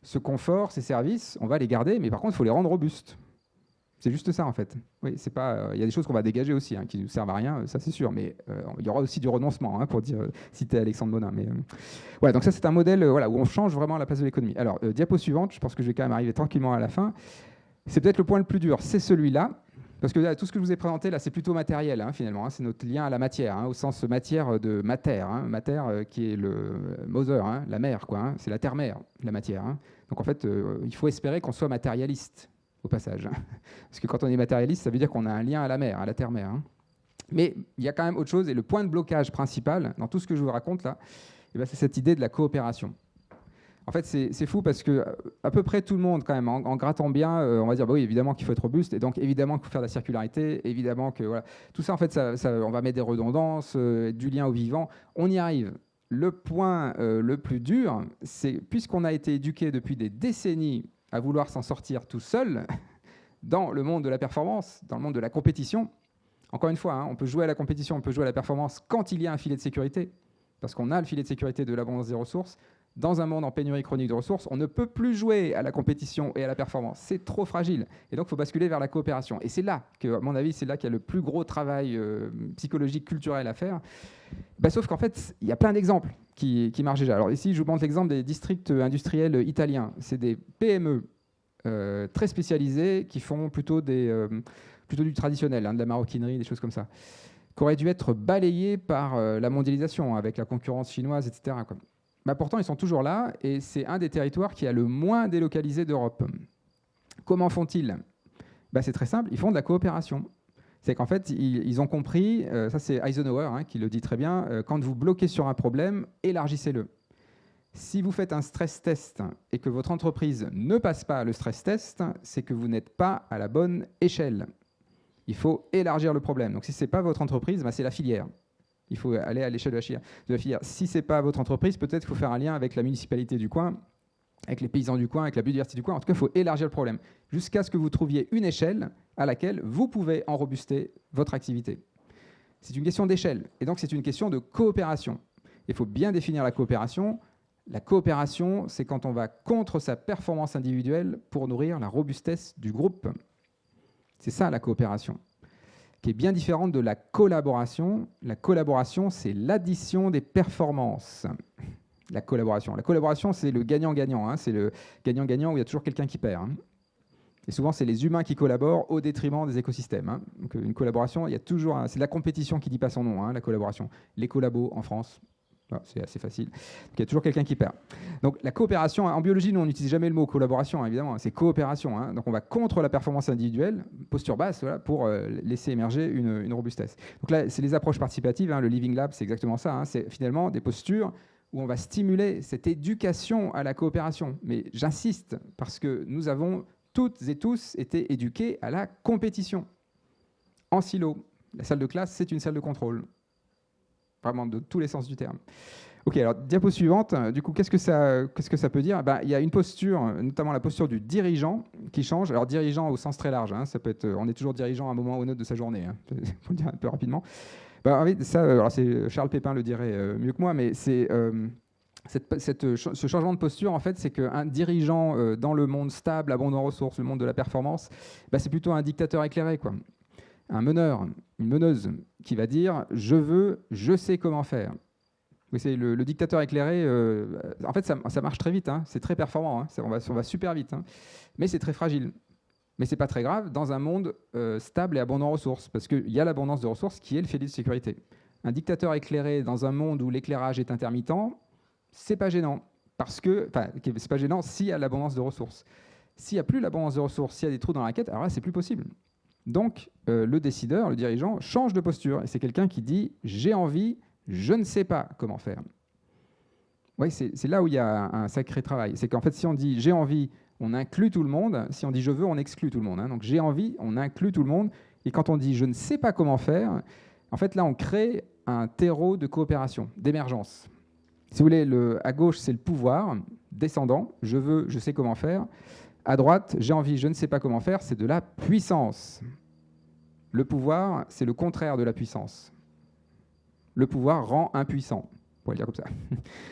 Ce confort, ces services, on va les garder, mais par contre, il faut les rendre robustes. C'est juste ça, en fait. Oui, c'est pas. Il y a des choses qu'on va dégager aussi, qui ne nous servent à rien, ça c'est sûr. Mais il y aura aussi du renoncement, pour citer Alexandre Monin. Mais voilà, donc ça c'est un modèle où on change vraiment la place de l'économie. Alors, diapo suivante, je pense que je vais quand même arriver tranquillement à la fin. C'est peut-être le point le plus dur, c'est celui-là. Parce que là, tout ce que je vous ai présenté, là, c'est plutôt matériel, finalement. C'est notre lien à la matière, au sens matière de mater. Mater qui est le mother, la mer, quoi. C'est la terre-mère, la matière. Donc en fait, il faut espérer qu'on soit matérialiste, au passage. Parce que quand on est matérialiste, ça veut dire qu'on a un lien à la mer, à la terre-mère. Mais il y a quand même autre chose, et le point de blocage principal dans tout ce que je vous raconte là, c'est cette idée de la coopération. En fait, c'est fou parce que à peu près tout le monde, quand même, en grattant bien, on va dire, oui, évidemment qu'il faut être robuste, et donc évidemment qu'il faut faire de la circularité, évidemment que voilà, tout ça, en fait, on va mettre des redondances, du lien au vivant, on y arrive. Le point le plus dur, c'est puisqu'on a été éduqué depuis des décennies à vouloir s'en sortir tout seul dans le monde de la performance, dans le monde de la compétition. Encore une fois, on peut jouer à la compétition, on peut jouer à la performance quand il y a un filet de sécurité, parce qu'on a le filet de sécurité de l'abondance des ressources. Dans un monde en pénurie chronique de ressources, on ne peut plus jouer à la compétition et à la performance. C'est trop fragile. Et donc, il faut basculer vers la coopération. Et c'est là que, à mon avis, c'est là qu'il y a le plus gros travail psychologique, culturel à faire. Sauf qu'en fait, il y a plein d'exemples qui marchent déjà. Alors ici, je vous montre l'exemple des districts industriels italiens. C'est des PME très spécialisés qui font plutôt du traditionnel, de la maroquinerie, des choses comme ça, qui auraient dû être balayés par la mondialisation, avec la concurrence chinoise, etc., quoi. Pourtant, ils sont toujours là, et c'est un des territoires qui a le moins délocalisé d'Europe. Comment font-ils ? C'est très simple, ils font de la coopération. C'est qu'en fait, ils ont compris, ça c'est Eisenhower qui le dit très bien, quand vous bloquez sur un problème, élargissez-le. Si vous faites un stress test et que votre entreprise ne passe pas le stress test, c'est que vous n'êtes pas à la bonne échelle. Il faut élargir le problème. Donc si ce n'est pas votre entreprise, c'est la filière. Il faut aller à l'échelle de la filière. Si ce n'est pas votre entreprise, peut-être qu'il faut faire un lien avec la municipalité du coin, avec les paysans du coin, avec la biodiversité du coin. En tout cas, il faut élargir le problème jusqu'à ce que vous trouviez une échelle à laquelle vous pouvez enrobuster votre activité. C'est une question d'échelle, et donc c'est une question de coopération. Il faut bien définir la coopération. La coopération, c'est quand on va contre sa performance individuelle pour nourrir la robustesse du groupe. C'est ça la coopération, qui est bien différente de la collaboration. La collaboration, c'est l'addition des performances. La collaboration, c'est le gagnant-gagnant. C'est le gagnant-gagnant où il y a toujours quelqu'un qui perd. Et souvent, c'est les humains qui collaborent au détriment des écosystèmes. Hein. Donc, une collaboration, il y a toujours, c'est la compétition qui ne dit pas son nom, hein, la collaboration. Les collabos en France, c'est assez facile. Donc, il y a toujours quelqu'un qui perd. Donc, la coopération, en biologie, nous, on n'utilise jamais le mot collaboration, hein, évidemment, c'est coopération. Hein. Donc, on va contre la performance individuelle, posture basse, voilà, pour laisser émerger une robustesse. Donc là, c'est les approches participatives. Hein, le Living Lab, c'est exactement ça. Hein, c'est finalement des postures où on va stimuler cette éducation à la coopération. Mais j'insiste, parce que nous avons toutes et tous été éduqués à la compétition, en silo. La salle de classe, c'est une salle de contrôle. Vraiment de tous les sens du terme. Ok, alors diapo suivante. Du coup, qu'est-ce que ça peut dire? Il y a une posture, notamment la posture du dirigeant, qui change. Alors dirigeant au sens très large. Hein, ça peut être, on est toujours dirigeant à un moment ou un autre de sa journée. Hein, pour le dire un peu rapidement. Ça, alors Charles Pépin le dirait mieux que moi, mais c'est ce changement de posture, en fait, c'est qu'un dirigeant dans le monde stable, abondant en ressources, le monde de la performance, c'est plutôt un dictateur éclairé, quoi. Un meneur, une meneuse, qui va dire « je sais comment faire ». Oui, c'est le dictateur éclairé. En fait, ça marche très vite, hein, c'est très performant, hein, on va super vite, hein, mais c'est très fragile. Mais ce n'est pas très grave dans un monde stable et abondant en ressources, parce qu'il y a l'abondance de ressources qui est le filet de sécurité. Un dictateur éclairé dans un monde où l'éclairage est intermittent, c'est pas gênant, c'est pas gênant s'il y a l'abondance de ressources. S'il n'y a plus l'abondance de ressources, s'il y a des trous dans la raquette, alors là, c'est plus possible. Donc, le décideur, le dirigeant, change de posture. Et c'est quelqu'un qui dit « j'ai envie, je ne sais pas comment faire ». Oui, c'est là où il y a un sacré travail. C'est qu'en fait, si on dit « j'ai envie », on inclut tout le monde. Si on dit « je veux », on exclut tout le monde. Hein. Donc, « j'ai envie », on inclut tout le monde. Et quand on dit « je ne sais pas comment faire », en fait, là, on crée un terreau de coopération, d'émergence. Si vous voulez, à gauche, c'est le pouvoir, descendant, je veux, je sais comment faire. À droite, j'ai envie, je ne sais pas comment faire, c'est de la puissance. Le pouvoir, c'est le contraire de la puissance. Le pouvoir rend impuissant, on pourrait le dire comme ça.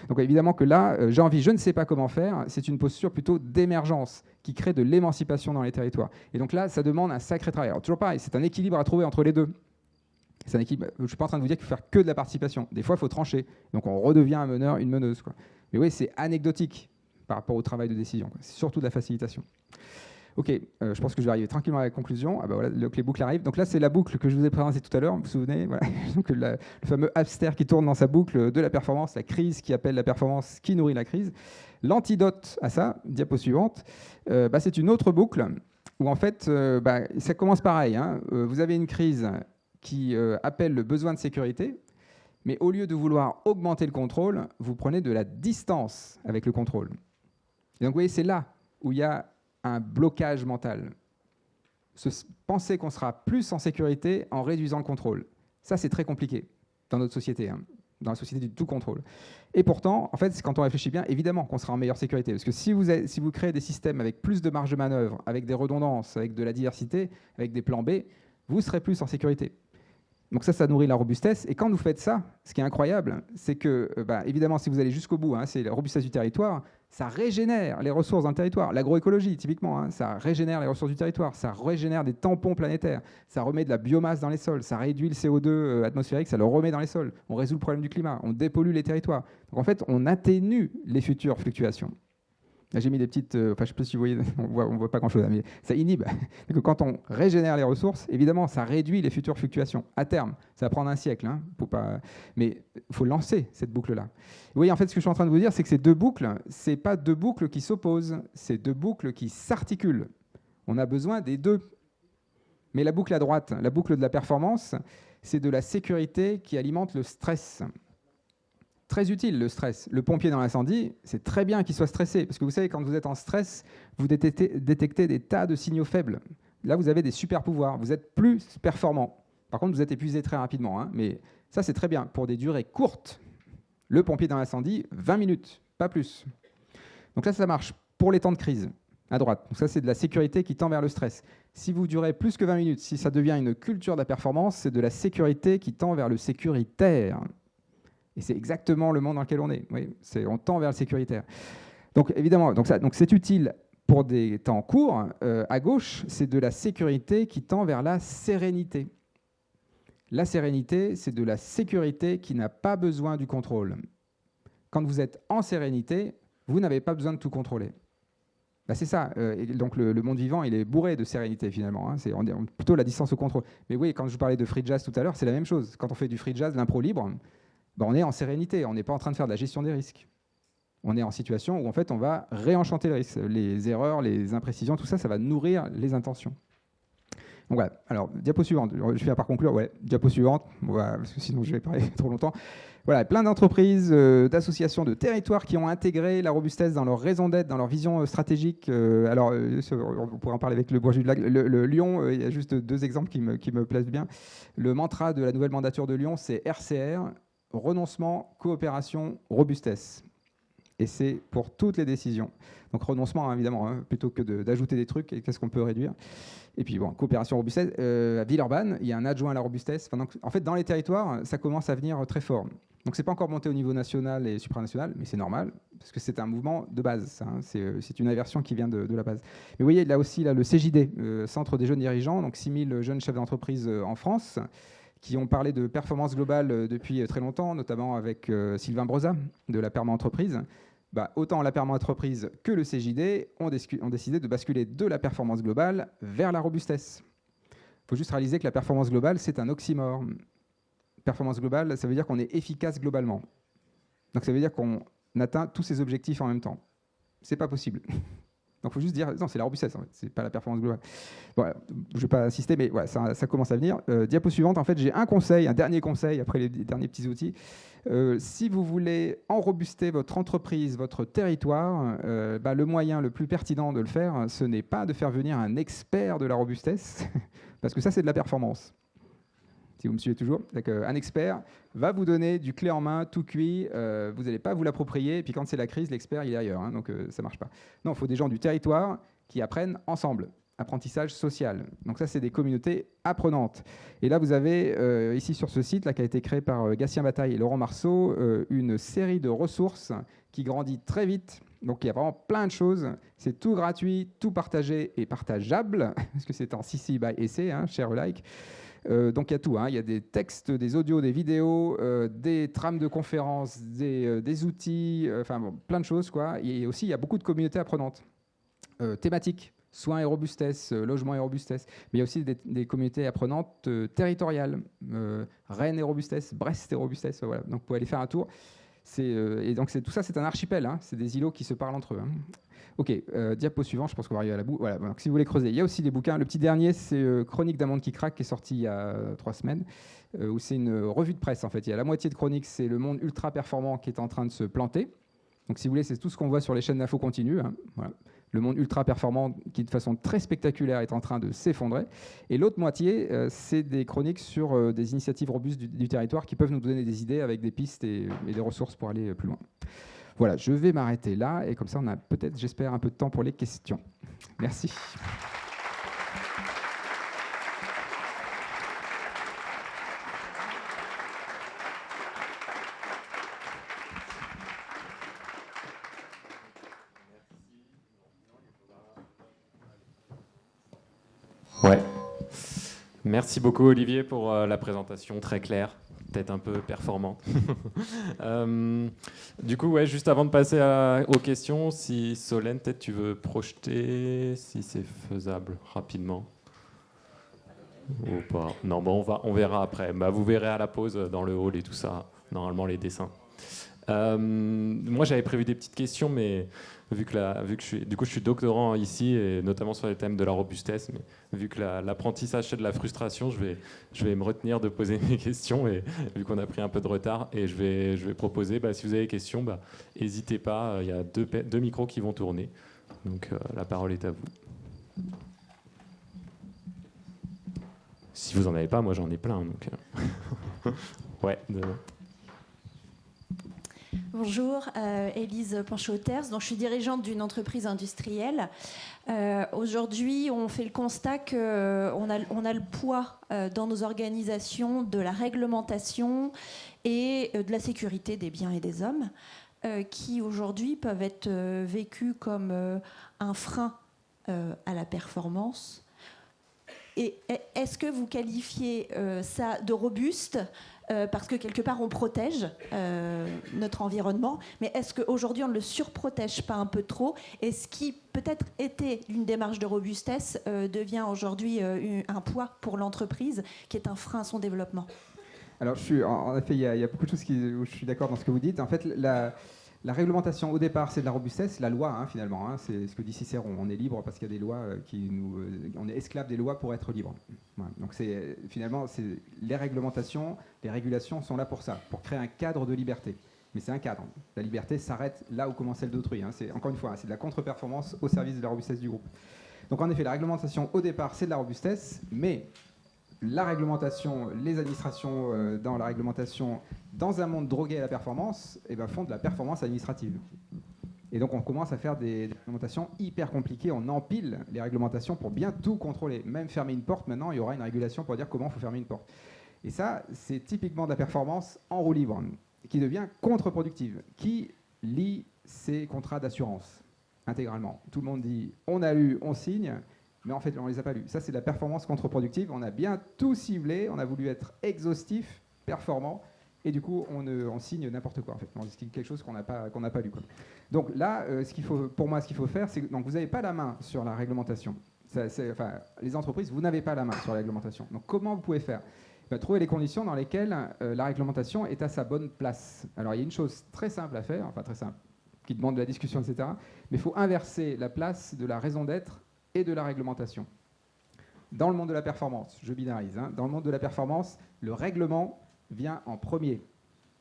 Donc évidemment que là, j'ai envie, je ne sais pas comment faire, c'est une posture plutôt d'émergence qui crée de l'émancipation dans les territoires. Et donc là, ça demande un sacré travail. Alors toujours pareil, c'est un équilibre à trouver entre les deux. C'est un équilibre. Je ne suis pas en train de vous dire qu'il faut faire que de la participation. Des fois, il faut trancher. Donc on redevient un meneur, une meneuse, quoi. Mais oui, c'est anecdotique par rapport au travail de décision, quoi. C'est surtout de la facilitation. Ok, je pense que je vais arriver tranquillement à la conclusion. Ah bah voilà, les boucles arrivent. Donc là, c'est la boucle que je vous ai présentée tout à l'heure. Vous vous souvenez, voilà. Donc le fameux hamster qui tourne dans sa boucle de la performance, la crise qui appelle la performance qui nourrit la crise. L'antidote à ça, diapo suivante, c'est une autre boucle où en fait, ça commence pareil. Hein. Vous avez une crise qui appelle le besoin de sécurité, mais au lieu de vouloir augmenter le contrôle, vous prenez de la distance avec le contrôle. Et donc vous voyez, c'est là où il y a un blocage mental. Penser qu'on sera plus en sécurité en réduisant le contrôle. Ça, c'est très compliqué dans notre société, hein, dans la société du tout contrôle. Et pourtant, en fait, quand on réfléchit bien, évidemment qu'on sera en meilleure sécurité. Parce que si vous créez des systèmes avec plus de marge de manœuvre, avec des redondances, avec de la diversité, avec des plans B, vous serez plus en sécurité. Donc ça nourrit la robustesse. Et quand vous faites ça, ce qui est incroyable, c'est que, évidemment, si vous allez jusqu'au bout, hein, c'est la robustesse du territoire, ça régénère les ressources d'un territoire. L'agroécologie, typiquement, hein, ça régénère les ressources du territoire, ça régénère des tampons planétaires, ça remet de la biomasse dans les sols, ça réduit le CO2 atmosphérique, ça le remet dans les sols, on résout le problème du climat, on dépollue les territoires. Donc en fait, on atténue les futures fluctuations. Là, j'ai mis des petites... je ne sais pas si vous voyez, on voit pas grand-chose, mais ça inhibe. Donc, quand on régénère les ressources, évidemment, ça réduit les futures fluctuations. À terme, ça va prendre un siècle. Hein, mais il faut lancer cette boucle-là. Vous voyez, en fait, ce que je suis en train de vous dire, c'est que ces deux boucles, ce n'est pas deux boucles qui s'opposent, c'est deux boucles qui s'articulent. On a besoin des deux. Mais la boucle à droite, la boucle de la performance, c'est de la sécurité qui alimente le stress. Très utile, le stress. Le pompier dans l'incendie, c'est très bien qu'il soit stressé. Parce que vous savez, quand vous êtes en stress, vous détectez des tas de signaux faibles. Là, vous avez des super pouvoirs. Vous êtes plus performant. Par contre, vous êtes épuisé très rapidement. Hein, mais ça, c'est très bien. Pour des durées courtes, le pompier dans l'incendie, 20 minutes, pas plus. Donc là, ça marche pour les temps de crise, à droite. Donc ça, c'est de la sécurité qui tend vers le stress. Si vous durez plus que 20 minutes, si ça devient une culture de la performance, c'est de la sécurité qui tend vers le sécuritaire. Et c'est exactement le monde dans lequel on est. Oui, on tend vers le sécuritaire. Donc évidemment, donc c'est utile pour des temps courts. À gauche, c'est de la sécurité qui tend vers la sérénité. La sérénité, c'est de la sécurité qui n'a pas besoin du contrôle. Quand vous êtes en sérénité, vous n'avez pas besoin de tout contrôler. Bah, c'est ça. Et donc le monde vivant, il est bourré de sérénité finalement. Hein. C'est plutôt la distance au contrôle. Mais oui, quand je vous parlais de free jazz tout à l'heure, c'est la même chose. Quand on fait du free jazz, l'impro libre, bah, on est en sérénité. On n'est pas en train de faire de la gestion des risques. On est en situation où en fait on va réenchanter les risques. Les erreurs, les imprécisions, tout ça, ça va nourrir les intentions. Donc voilà. Alors, diapo suivante. Je finis par conclure. Ouais, diapo suivante. Voilà, parce que sinon je vais parler trop longtemps. Voilà, plein d'entreprises, d'associations, de territoires qui ont intégré la robustesse dans leur raison d'être, dans leur vision stratégique. On pourra en parler avec le Bois-Jus-de-Lac. Le Lyon, il y a juste 2 exemples qui me plaisent bien. Le mantra de la nouvelle mandature de Lyon, c'est RCR, renoncement, coopération, robustesse. Et c'est pour toutes les décisions. Donc renoncement, hein, évidemment, hein, plutôt que d'ajouter des trucs, qu'est-ce qu'on peut réduire. Et puis, bon, coopération robustesse. À Villeurbanne, il y a un adjoint à la robustesse. Enfin, donc, en fait, dans les territoires, ça commence à venir très fort. Donc, ce n'est pas encore monté au niveau national et supranational, mais c'est normal, parce que c'est un mouvement de base. Ça, hein, c'est une inversion qui vient de la base. Mais vous voyez, là aussi, là, le CJD, Centre des jeunes dirigeants, donc 6000 jeunes chefs d'entreprise en France, qui ont parlé de performance globale depuis très longtemps, notamment avec Sylvain Broza de la Perma Entreprise. Bah, autant la Perma Entreprise que le CJD ont décidé de basculer de la performance globale vers la robustesse. Il faut juste réaliser que la performance globale, c'est un oxymore. Performance globale, ça veut dire qu'on est efficace globalement. Donc ça veut dire qu'on atteint tous ses objectifs en même temps. C'est pas possible. Donc il faut juste dire, non, c'est la robustesse, en fait, c'est pas la performance globale. Bon, je ne vais pas insister, mais ouais, ça commence à venir. Diapo suivante, en fait, j'ai un dernier conseil, après les derniers petits outils. Si vous voulez enrobuster votre entreprise, votre territoire, le moyen le plus pertinent de le faire, ce n'est pas de faire venir un expert de la robustesse, parce que ça, c'est de la performance. Si vous me suivez toujours, un expert va vous donner du clé en main, tout cuit, vous n'allez pas vous l'approprier, et puis quand c'est la crise, l'expert, il est ailleurs, hein, donc ça ne marche pas. Non, il faut des gens du territoire qui apprennent ensemble. Apprentissage social. Donc ça, c'est des communautés apprenantes. Et là, vous avez, ici sur ce site, là, qui a été créé par Gatien Bataille et Laurent Marceau, une série de ressources qui grandit très vite. Donc il y a vraiment plein de choses. C'est tout gratuit, tout partagé et partageable, parce que c'est en CC by essai, hein, share alike. Donc il y a tout, hein. Il y a des textes, des audios, des vidéos, des trames de conférences, des outils, plein de choses, quoi. Et aussi, il y a beaucoup de communautés apprenantes, thématiques, soins et robustesse, logement et robustesse. Mais il y a aussi des communautés apprenantes territoriales, Rennes et robustesse, Brest et robustesse. Voilà. Donc vous pouvez aller faire un tour. Et donc tout ça, c'est un archipel, hein. C'est des îlots qui se parlent entre eux, hein. Ok, diapo suivant, je pense qu'on va arriver à la bout. Voilà, donc si vous voulez creuser, il y a aussi des bouquins. Le petit dernier, c'est Chronique d'un monde qui craque, qui est sorti il y a 3 semaines, où c'est une revue de presse, en fait. Il y a la moitié de Chronique, c'est le monde ultra performant qui est en train de se planter. Donc si vous voulez, c'est tout ce qu'on voit sur les chaînes d'infos continues, hein. Voilà. Le monde ultra performant qui, de façon très spectaculaire, est en train de s'effondrer. Et l'autre moitié, c'est des chroniques sur des initiatives robustes du territoire qui peuvent nous donner des idées avec des pistes et des ressources pour aller plus loin. Voilà, je vais m'arrêter là, et comme ça, on a peut-être, j'espère, un peu de temps pour les questions. Merci. Ouais. Merci beaucoup, Olivier, pour la présentation très claire, peut-être un peu performante. Du coup, ouais, juste avant de passer aux questions, si Solène, peut-être tu veux projeter, si c'est faisable rapidement ou pas. Non, bon, on verra après. Bah, vous verrez à la pause dans le hall et tout ça, normalement les dessins. Moi, j'avais prévu des petites questions, mais vu que je suis doctorant ici, et notamment sur les thèmes de la robustesse, mais vu que l'apprentissage c'est de la frustration, je vais me retenir de poser mes questions, et vu qu'on a pris un peu de retard, et je vais proposer, si vous avez des questions, n'hésitez pas, il y a deux micros qui vont tourner, donc la parole est à vous. Si vous en avez pas, moi j'en ai plein, donc ouais. Bonjour, Élise Panchaud-Terz. Donc, je suis dirigeante d'une entreprise industrielle. Aujourd'hui, on fait le constat qu'on a le poids dans nos organisations de la réglementation et de la sécurité des biens et des hommes qui, aujourd'hui, peuvent être vécus comme un frein à la performance. Et est-ce que vous qualifiez ça de robuste parce que quelque part on protège notre environnement, mais est-ce qu'aujourd'hui on ne le surprotège pas un peu trop, et ce qui peut-être était une démarche de robustesse devient aujourd'hui un poids pour l'entreprise qui est un frein à son développement? Alors, en effet, il y a beaucoup de choses où je suis d'accord dans ce que vous dites. En fait, la réglementation, au départ, c'est de la robustesse, la loi, finalement. C'est ce que dit Cicéron. On est libre parce qu'il y a des lois on est esclave des lois pour être libre. Voilà. Donc, finalement, les réglementations, les régulations sont là pour ça, pour créer un cadre de liberté. Mais c'est un cadre. La liberté s'arrête là où commence celle d'autrui. Encore une fois, c'est de la contre-performance au service de la robustesse du groupe. Donc, en effet, la réglementation, au départ, c'est de la robustesse, mais la réglementation, les administrations dans la réglementation, dans un monde drogué à la performance, font de la performance administrative. Et donc on commence à faire des réglementations hyper compliquées, on empile les réglementations pour bien tout contrôler. Même fermer une porte, maintenant il y aura une régulation pour dire comment il faut fermer une porte. Et ça, c'est typiquement de la performance en roue libre, qui devient contre-productive, qui lie ses contrats d'assurance intégralement. Tout le monde dit on a lu, on signe, mais en fait, on ne les a pas lus. Ça, c'est de la performance contre-productive. On a bien tout ciblé, on a voulu être exhaustif, performant, et du coup, on signe n'importe quoi. En fait, on signe quelque chose qu'on n'a pas lu, quoi. Donc là, pour moi, ce qu'il faut faire, c'est que vous n'avez pas la main sur la réglementation. Les entreprises, vous n'avez pas la main sur la réglementation. Donc comment vous pouvez faire ? Trouver les conditions dans lesquelles la réglementation est à sa bonne place. Alors, il y a une chose très simple à faire, très simple, qui demande de la discussion, etc. Mais il faut inverser la place de la raison d'être et de la réglementation. Dans le monde de la performance, je binarise, dans le monde de la performance, le règlement vient en premier.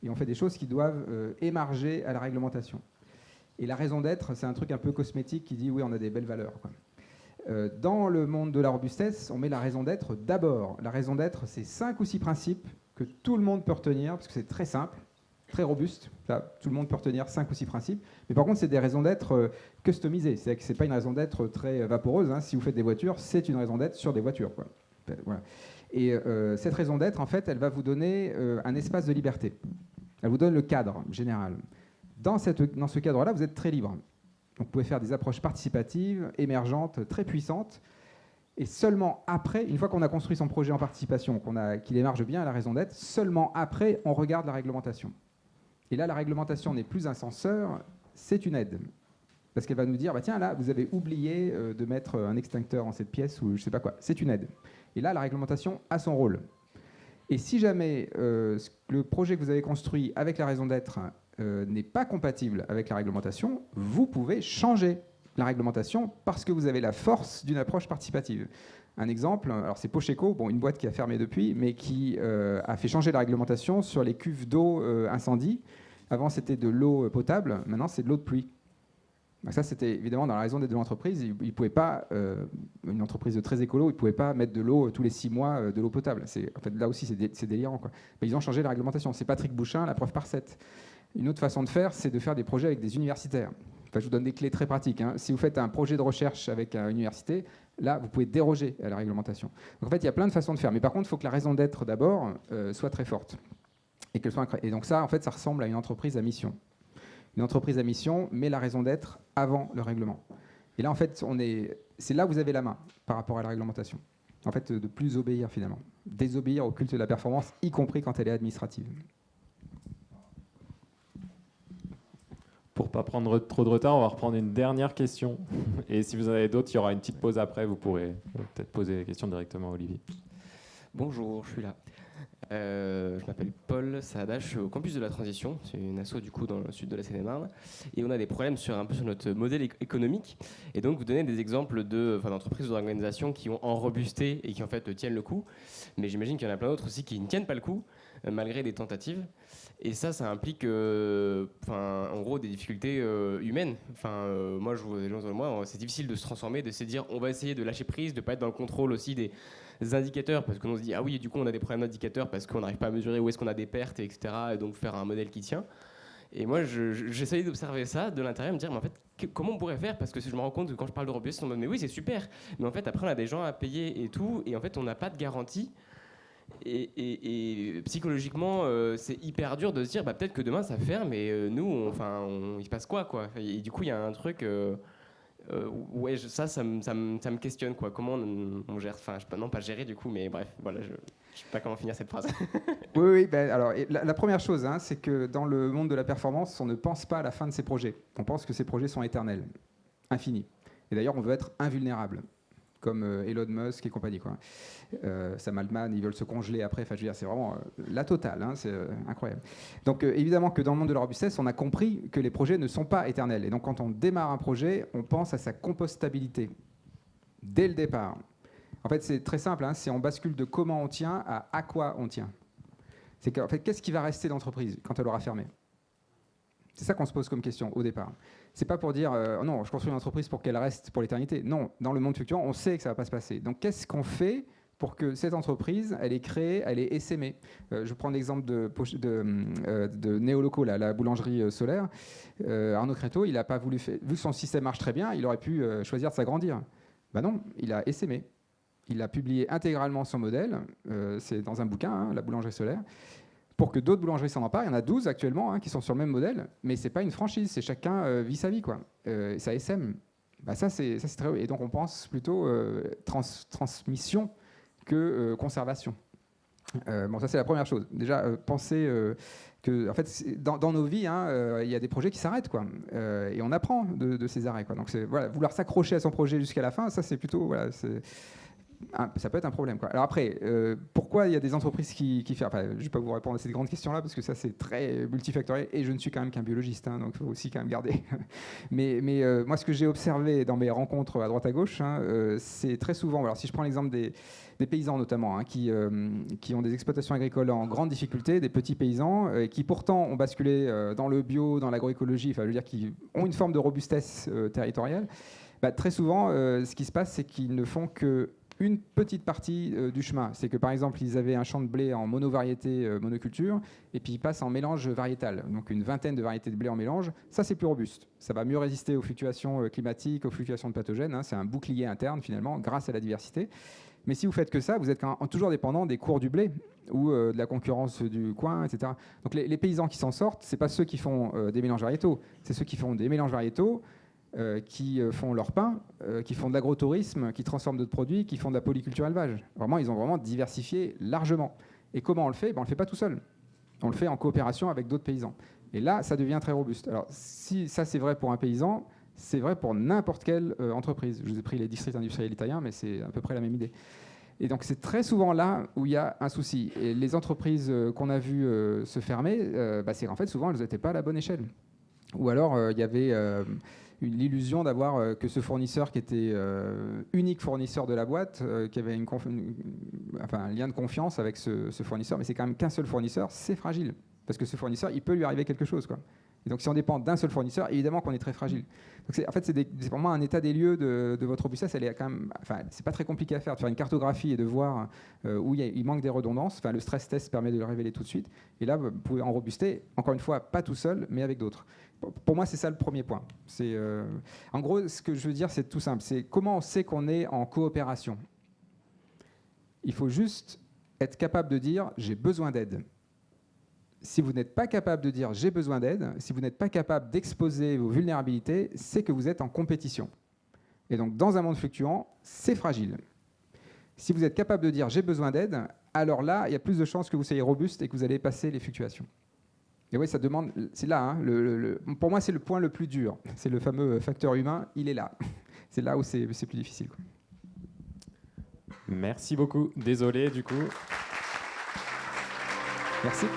Et on fait des choses qui doivent émarger à la réglementation. Et la raison d'être, c'est un truc un peu cosmétique qui dit oui, on a des belles valeurs, quoi. Dans le monde de la robustesse, on met la raison d'être d'abord. La raison d'être, c'est 5 ou 6 principes que tout le monde peut retenir, parce que c'est très simple, très robuste. Là, tout le monde peut retenir 5 ou 6 principes. Mais par contre, c'est des raisons d'être customisées. C'est-à-dire que ce n'est pas une raison d'être très vaporeuse. Si vous faites des voitures, c'est une raison d'être sur des voitures, quoi. Voilà. Et cette raison d'être, en fait, elle va vous donner un espace de liberté. Elle vous donne le cadre général. Dans ce cadre-là, vous êtes très libre. Donc, vous pouvez faire des approches participatives, émergentes, très puissantes. Et seulement après, une fois qu'on a construit son projet en participation, qu'il émarge bien à la raison d'être, seulement après, on regarde la réglementation. Et là, la réglementation n'est plus un censeur, c'est une aide. Parce qu'elle va nous dire, tiens, là, vous avez oublié de mettre un extincteur dans cette pièce ou je ne sais pas quoi. C'est une aide. Et là, la réglementation a son rôle. Et si jamais le projet que vous avez construit avec la raison d'être n'est pas compatible avec la réglementation, vous pouvez changer la réglementation parce que vous avez la force d'une approche participative. Un exemple, alors c'est Pocheco, une boîte qui a fermé depuis, mais qui a fait changer la réglementation sur les cuves d'eau incendie. Avant, c'était de l'eau potable, maintenant, c'est de l'eau de pluie. Donc ça, c'était évidemment dans la raison d'être de l'entreprise. Il ne pouvait pas, une entreprise très écolo, il ne pouvait pas mettre de l'eau tous les 6 mois, de l'eau potable. En fait, là aussi, c'est délirant, quoi. Mais ils ont changé la réglementation. C'est Patrick Bouchin, la preuve par 7. Une autre façon de faire, c'est de faire des projets avec des universitaires. Enfin, je vous donne des clés très pratiques. Si vous faites un projet de recherche avec une université, là, vous pouvez déroger à la réglementation. Donc, en fait, il y a plein de façons de faire. Mais par contre, il faut que la raison d'être, d'abord, soit très forte. Et donc ça, en fait, ça ressemble à une entreprise à mission. Une entreprise à mission met la raison d'être avant le règlement. Et là, en fait, c'est là où vous avez la main par rapport à la réglementation. En fait, de plus obéir, finalement. Désobéir au culte de la performance, y compris quand elle est administrative. Pour ne pas prendre trop de retard, on va reprendre une dernière question. Et si vous en avez d'autres, il y aura une petite pause après. Vous pourrez peut-être poser les questions directement à Olivier. Bonjour, je suis là. Je m'appelle Paul Saada, je suis au campus de la Transition, c'est une asso du coup dans le sud de la Seine-et-Marne, et on a des problèmes un peu sur notre modèle économique, et donc vous donnez des exemples d'entreprises ou d'organisations qui ont enrobusté et qui en fait tiennent le coup, mais j'imagine qu'il y en a plein d'autres aussi qui ne tiennent pas le coup, malgré des tentatives, et ça implique en gros des difficultés humaines. Moi je vois des gens autour de moi, c'est difficile de se transformer, de se dire on va essayer de lâcher prise, de ne pas être dans le contrôle aussi des indicateurs, parce qu'on se dit ah oui, du coup on a des problèmes d'indicateurs parce qu'on n'arrive pas à mesurer où est-ce qu'on a des pertes, etc. Et donc faire un modèle qui tient. Et moi j'essayais d'observer ça de l'intérieur, me dire mais en fait comment on pourrait faire, parce que je me rends compte que quand je parle de robustesse, on me dit mais oui c'est super, mais en fait après on a des gens à payer et tout, et en fait on n'a pas de garantie. Et psychologiquement, c'est hyper dur de se dire peut-être que demain ça ferme et nous, il se passe quoi. Et du coup, il y a un truc Ouais, ça me questionne, quoi. Comment on gère, enfin, non pas gérer du coup, mais bref, voilà, je sais pas comment finir cette phrase. Oui, ben, alors, la première chose, hein, c'est que dans le monde de la performance, on ne pense pas à la fin de ses projets. On pense que ces projets sont éternels, infinis. Et d'ailleurs, on veut être invulnérable, comme Elon Musk et compagnie, quoi. Sam Altman, ils veulent se congeler après. Enfin, je veux dire, c'est vraiment la totale, hein, c'est incroyable. Donc, évidemment que dans le monde de la robustesse, on a compris que les projets ne sont pas éternels. Et donc, quand on démarre un projet, on pense à sa compostabilité dès le départ. En fait, c'est très simple, hein, c'est on bascule de comment on tient à quoi on tient. C'est qu'en fait, qu'est-ce qui va rester d'entreprise quand elle aura fermé? C'est ça qu'on se pose comme question au départ. C'est pas pour dire non, je construis une entreprise pour qu'elle reste pour l'éternité. Non, dans le monde fluctuant, on sait que ça va pas se passer. Donc, qu'est-ce qu'on fait pour que cette entreprise, elle est créée, elle est essaimée? Je prends l'exemple de Néoloco, la boulangerie solaire. Arnaud Créteau, il n'a pas voulu vu que son système marche très bien, il aurait pu choisir de s'agrandir. Ben non, il a essaimé. Il a publié intégralement son modèle, c'est dans un bouquin, hein, La boulangerie solaire, pour que d'autres boulangeries s'en emparent. Il y en a 12 actuellement, hein, qui sont sur le même modèle, mais ce n'est pas une franchise, c'est chacun vit sa vie, quoi. Ça SM. Bah, ça, c'est très haut. Et donc, on pense plutôt transmission que conservation. Bon, ça, c'est la première chose. Déjà, penser que, en fait, dans nos vies, hein, y a des projets qui s'arrêtent, quoi. Et on apprend de ces arrêts, quoi. Donc, voilà, vouloir s'accrocher à son projet jusqu'à la fin, ça, c'est plutôt... Voilà, ça peut être un problème, quoi. Alors après, pourquoi il y a des entreprises qui font... Enfin, je ne vais pas vous répondre à cette grande question-là, parce que ça, c'est très multifactoriel, et je ne suis quand même qu'un biologiste, hein, donc il faut aussi quand même garder. mais moi, ce que j'ai observé dans mes rencontres à droite à gauche, hein, c'est très souvent... Alors, si je prends l'exemple des paysans, notamment, hein, qui ont des exploitations agricoles en grande difficulté, des petits paysans, qui pourtant ont basculé dans le bio, dans l'agroécologie, enfin, je veux dire, qui ont une forme de robustesse territoriale, bah, très souvent, ce qui se passe, c'est qu'ils ne font que une petite partie du chemin. C'est que, par exemple, ils avaient un champ de blé en monovariété, monoculture, et puis ils passent en mélange variétal. Donc, une vingtaine de variétés de blé en mélange. Ça, c'est plus robuste. Ça va mieux résister aux fluctuations climatiques, aux fluctuations de pathogènes. Hein. C'est un bouclier interne, finalement, grâce à la diversité. Mais si vous faites que ça, vous êtes toujours dépendant des cours du blé ou de la concurrence du coin, etc. Donc, les paysans qui s'en sortent, ce n'est pas ceux qui font des mélanges variétaux. C'est ceux qui font des mélanges variétaux, qui font leur pain, qui font de l'agrotourisme, qui transforment d'autres produits, qui font de la polyculture élevage. Vraiment, ils ont vraiment diversifié largement. Et comment on le fait? On ne le fait pas tout seul. On le fait en coopération avec d'autres paysans. Et là, ça devient très robuste. Alors, si ça, c'est vrai pour un paysan, c'est vrai pour n'importe quelle entreprise. Je vous ai pris les districts industriels italiens, mais c'est à peu près la même idée. Et donc, c'est très souvent là où il y a un souci. Et les entreprises qu'on a vues se fermer, c'est qu'en fait, souvent, elles n'étaient pas à la bonne échelle. Ou alors, il y avait... l'illusion d'avoir que ce fournisseur qui était unique fournisseur de la boîte, qui avait un lien de confiance avec ce fournisseur, mais c'est quand même qu'un seul fournisseur, c'est fragile. Parce que ce fournisseur, il peut lui arriver quelque chose, quoi. Et donc si on dépend d'un seul fournisseur, évidemment qu'on est très fragile. Donc en fait, c'est pour moi un état des lieux de votre robustesse. Elle est quand même, c'est pas très compliqué à faire, de faire une cartographie et de voir où il manque des redondances. Enfin, le stress test permet de le révéler tout de suite. Et là, vous pouvez en robuster, encore une fois, pas tout seul, mais avec d'autres. Pour moi, c'est ça le premier point. En gros, ce que je veux dire, c'est tout simple. C'est comment on sait qu'on est en coopération. Il faut juste être capable de dire « j'ai besoin d'aide ». Si vous n'êtes pas capable de dire « j'ai besoin d'aide », si vous n'êtes pas capable d'exposer vos vulnérabilités, c'est que vous êtes en compétition. Et donc, dans un monde fluctuant, c'est fragile. Si vous êtes capable de dire « j'ai besoin d'aide », alors là, il y a plus de chances que vous soyez robuste et que vous allez passer les fluctuations. Et oui, ça demande... C'est là, hein, pour moi, c'est le point le plus dur. C'est le fameux facteur humain, il est là. C'est là où c'est plus difficile, quoi. Merci beaucoup. Désolé, du coup. Merci.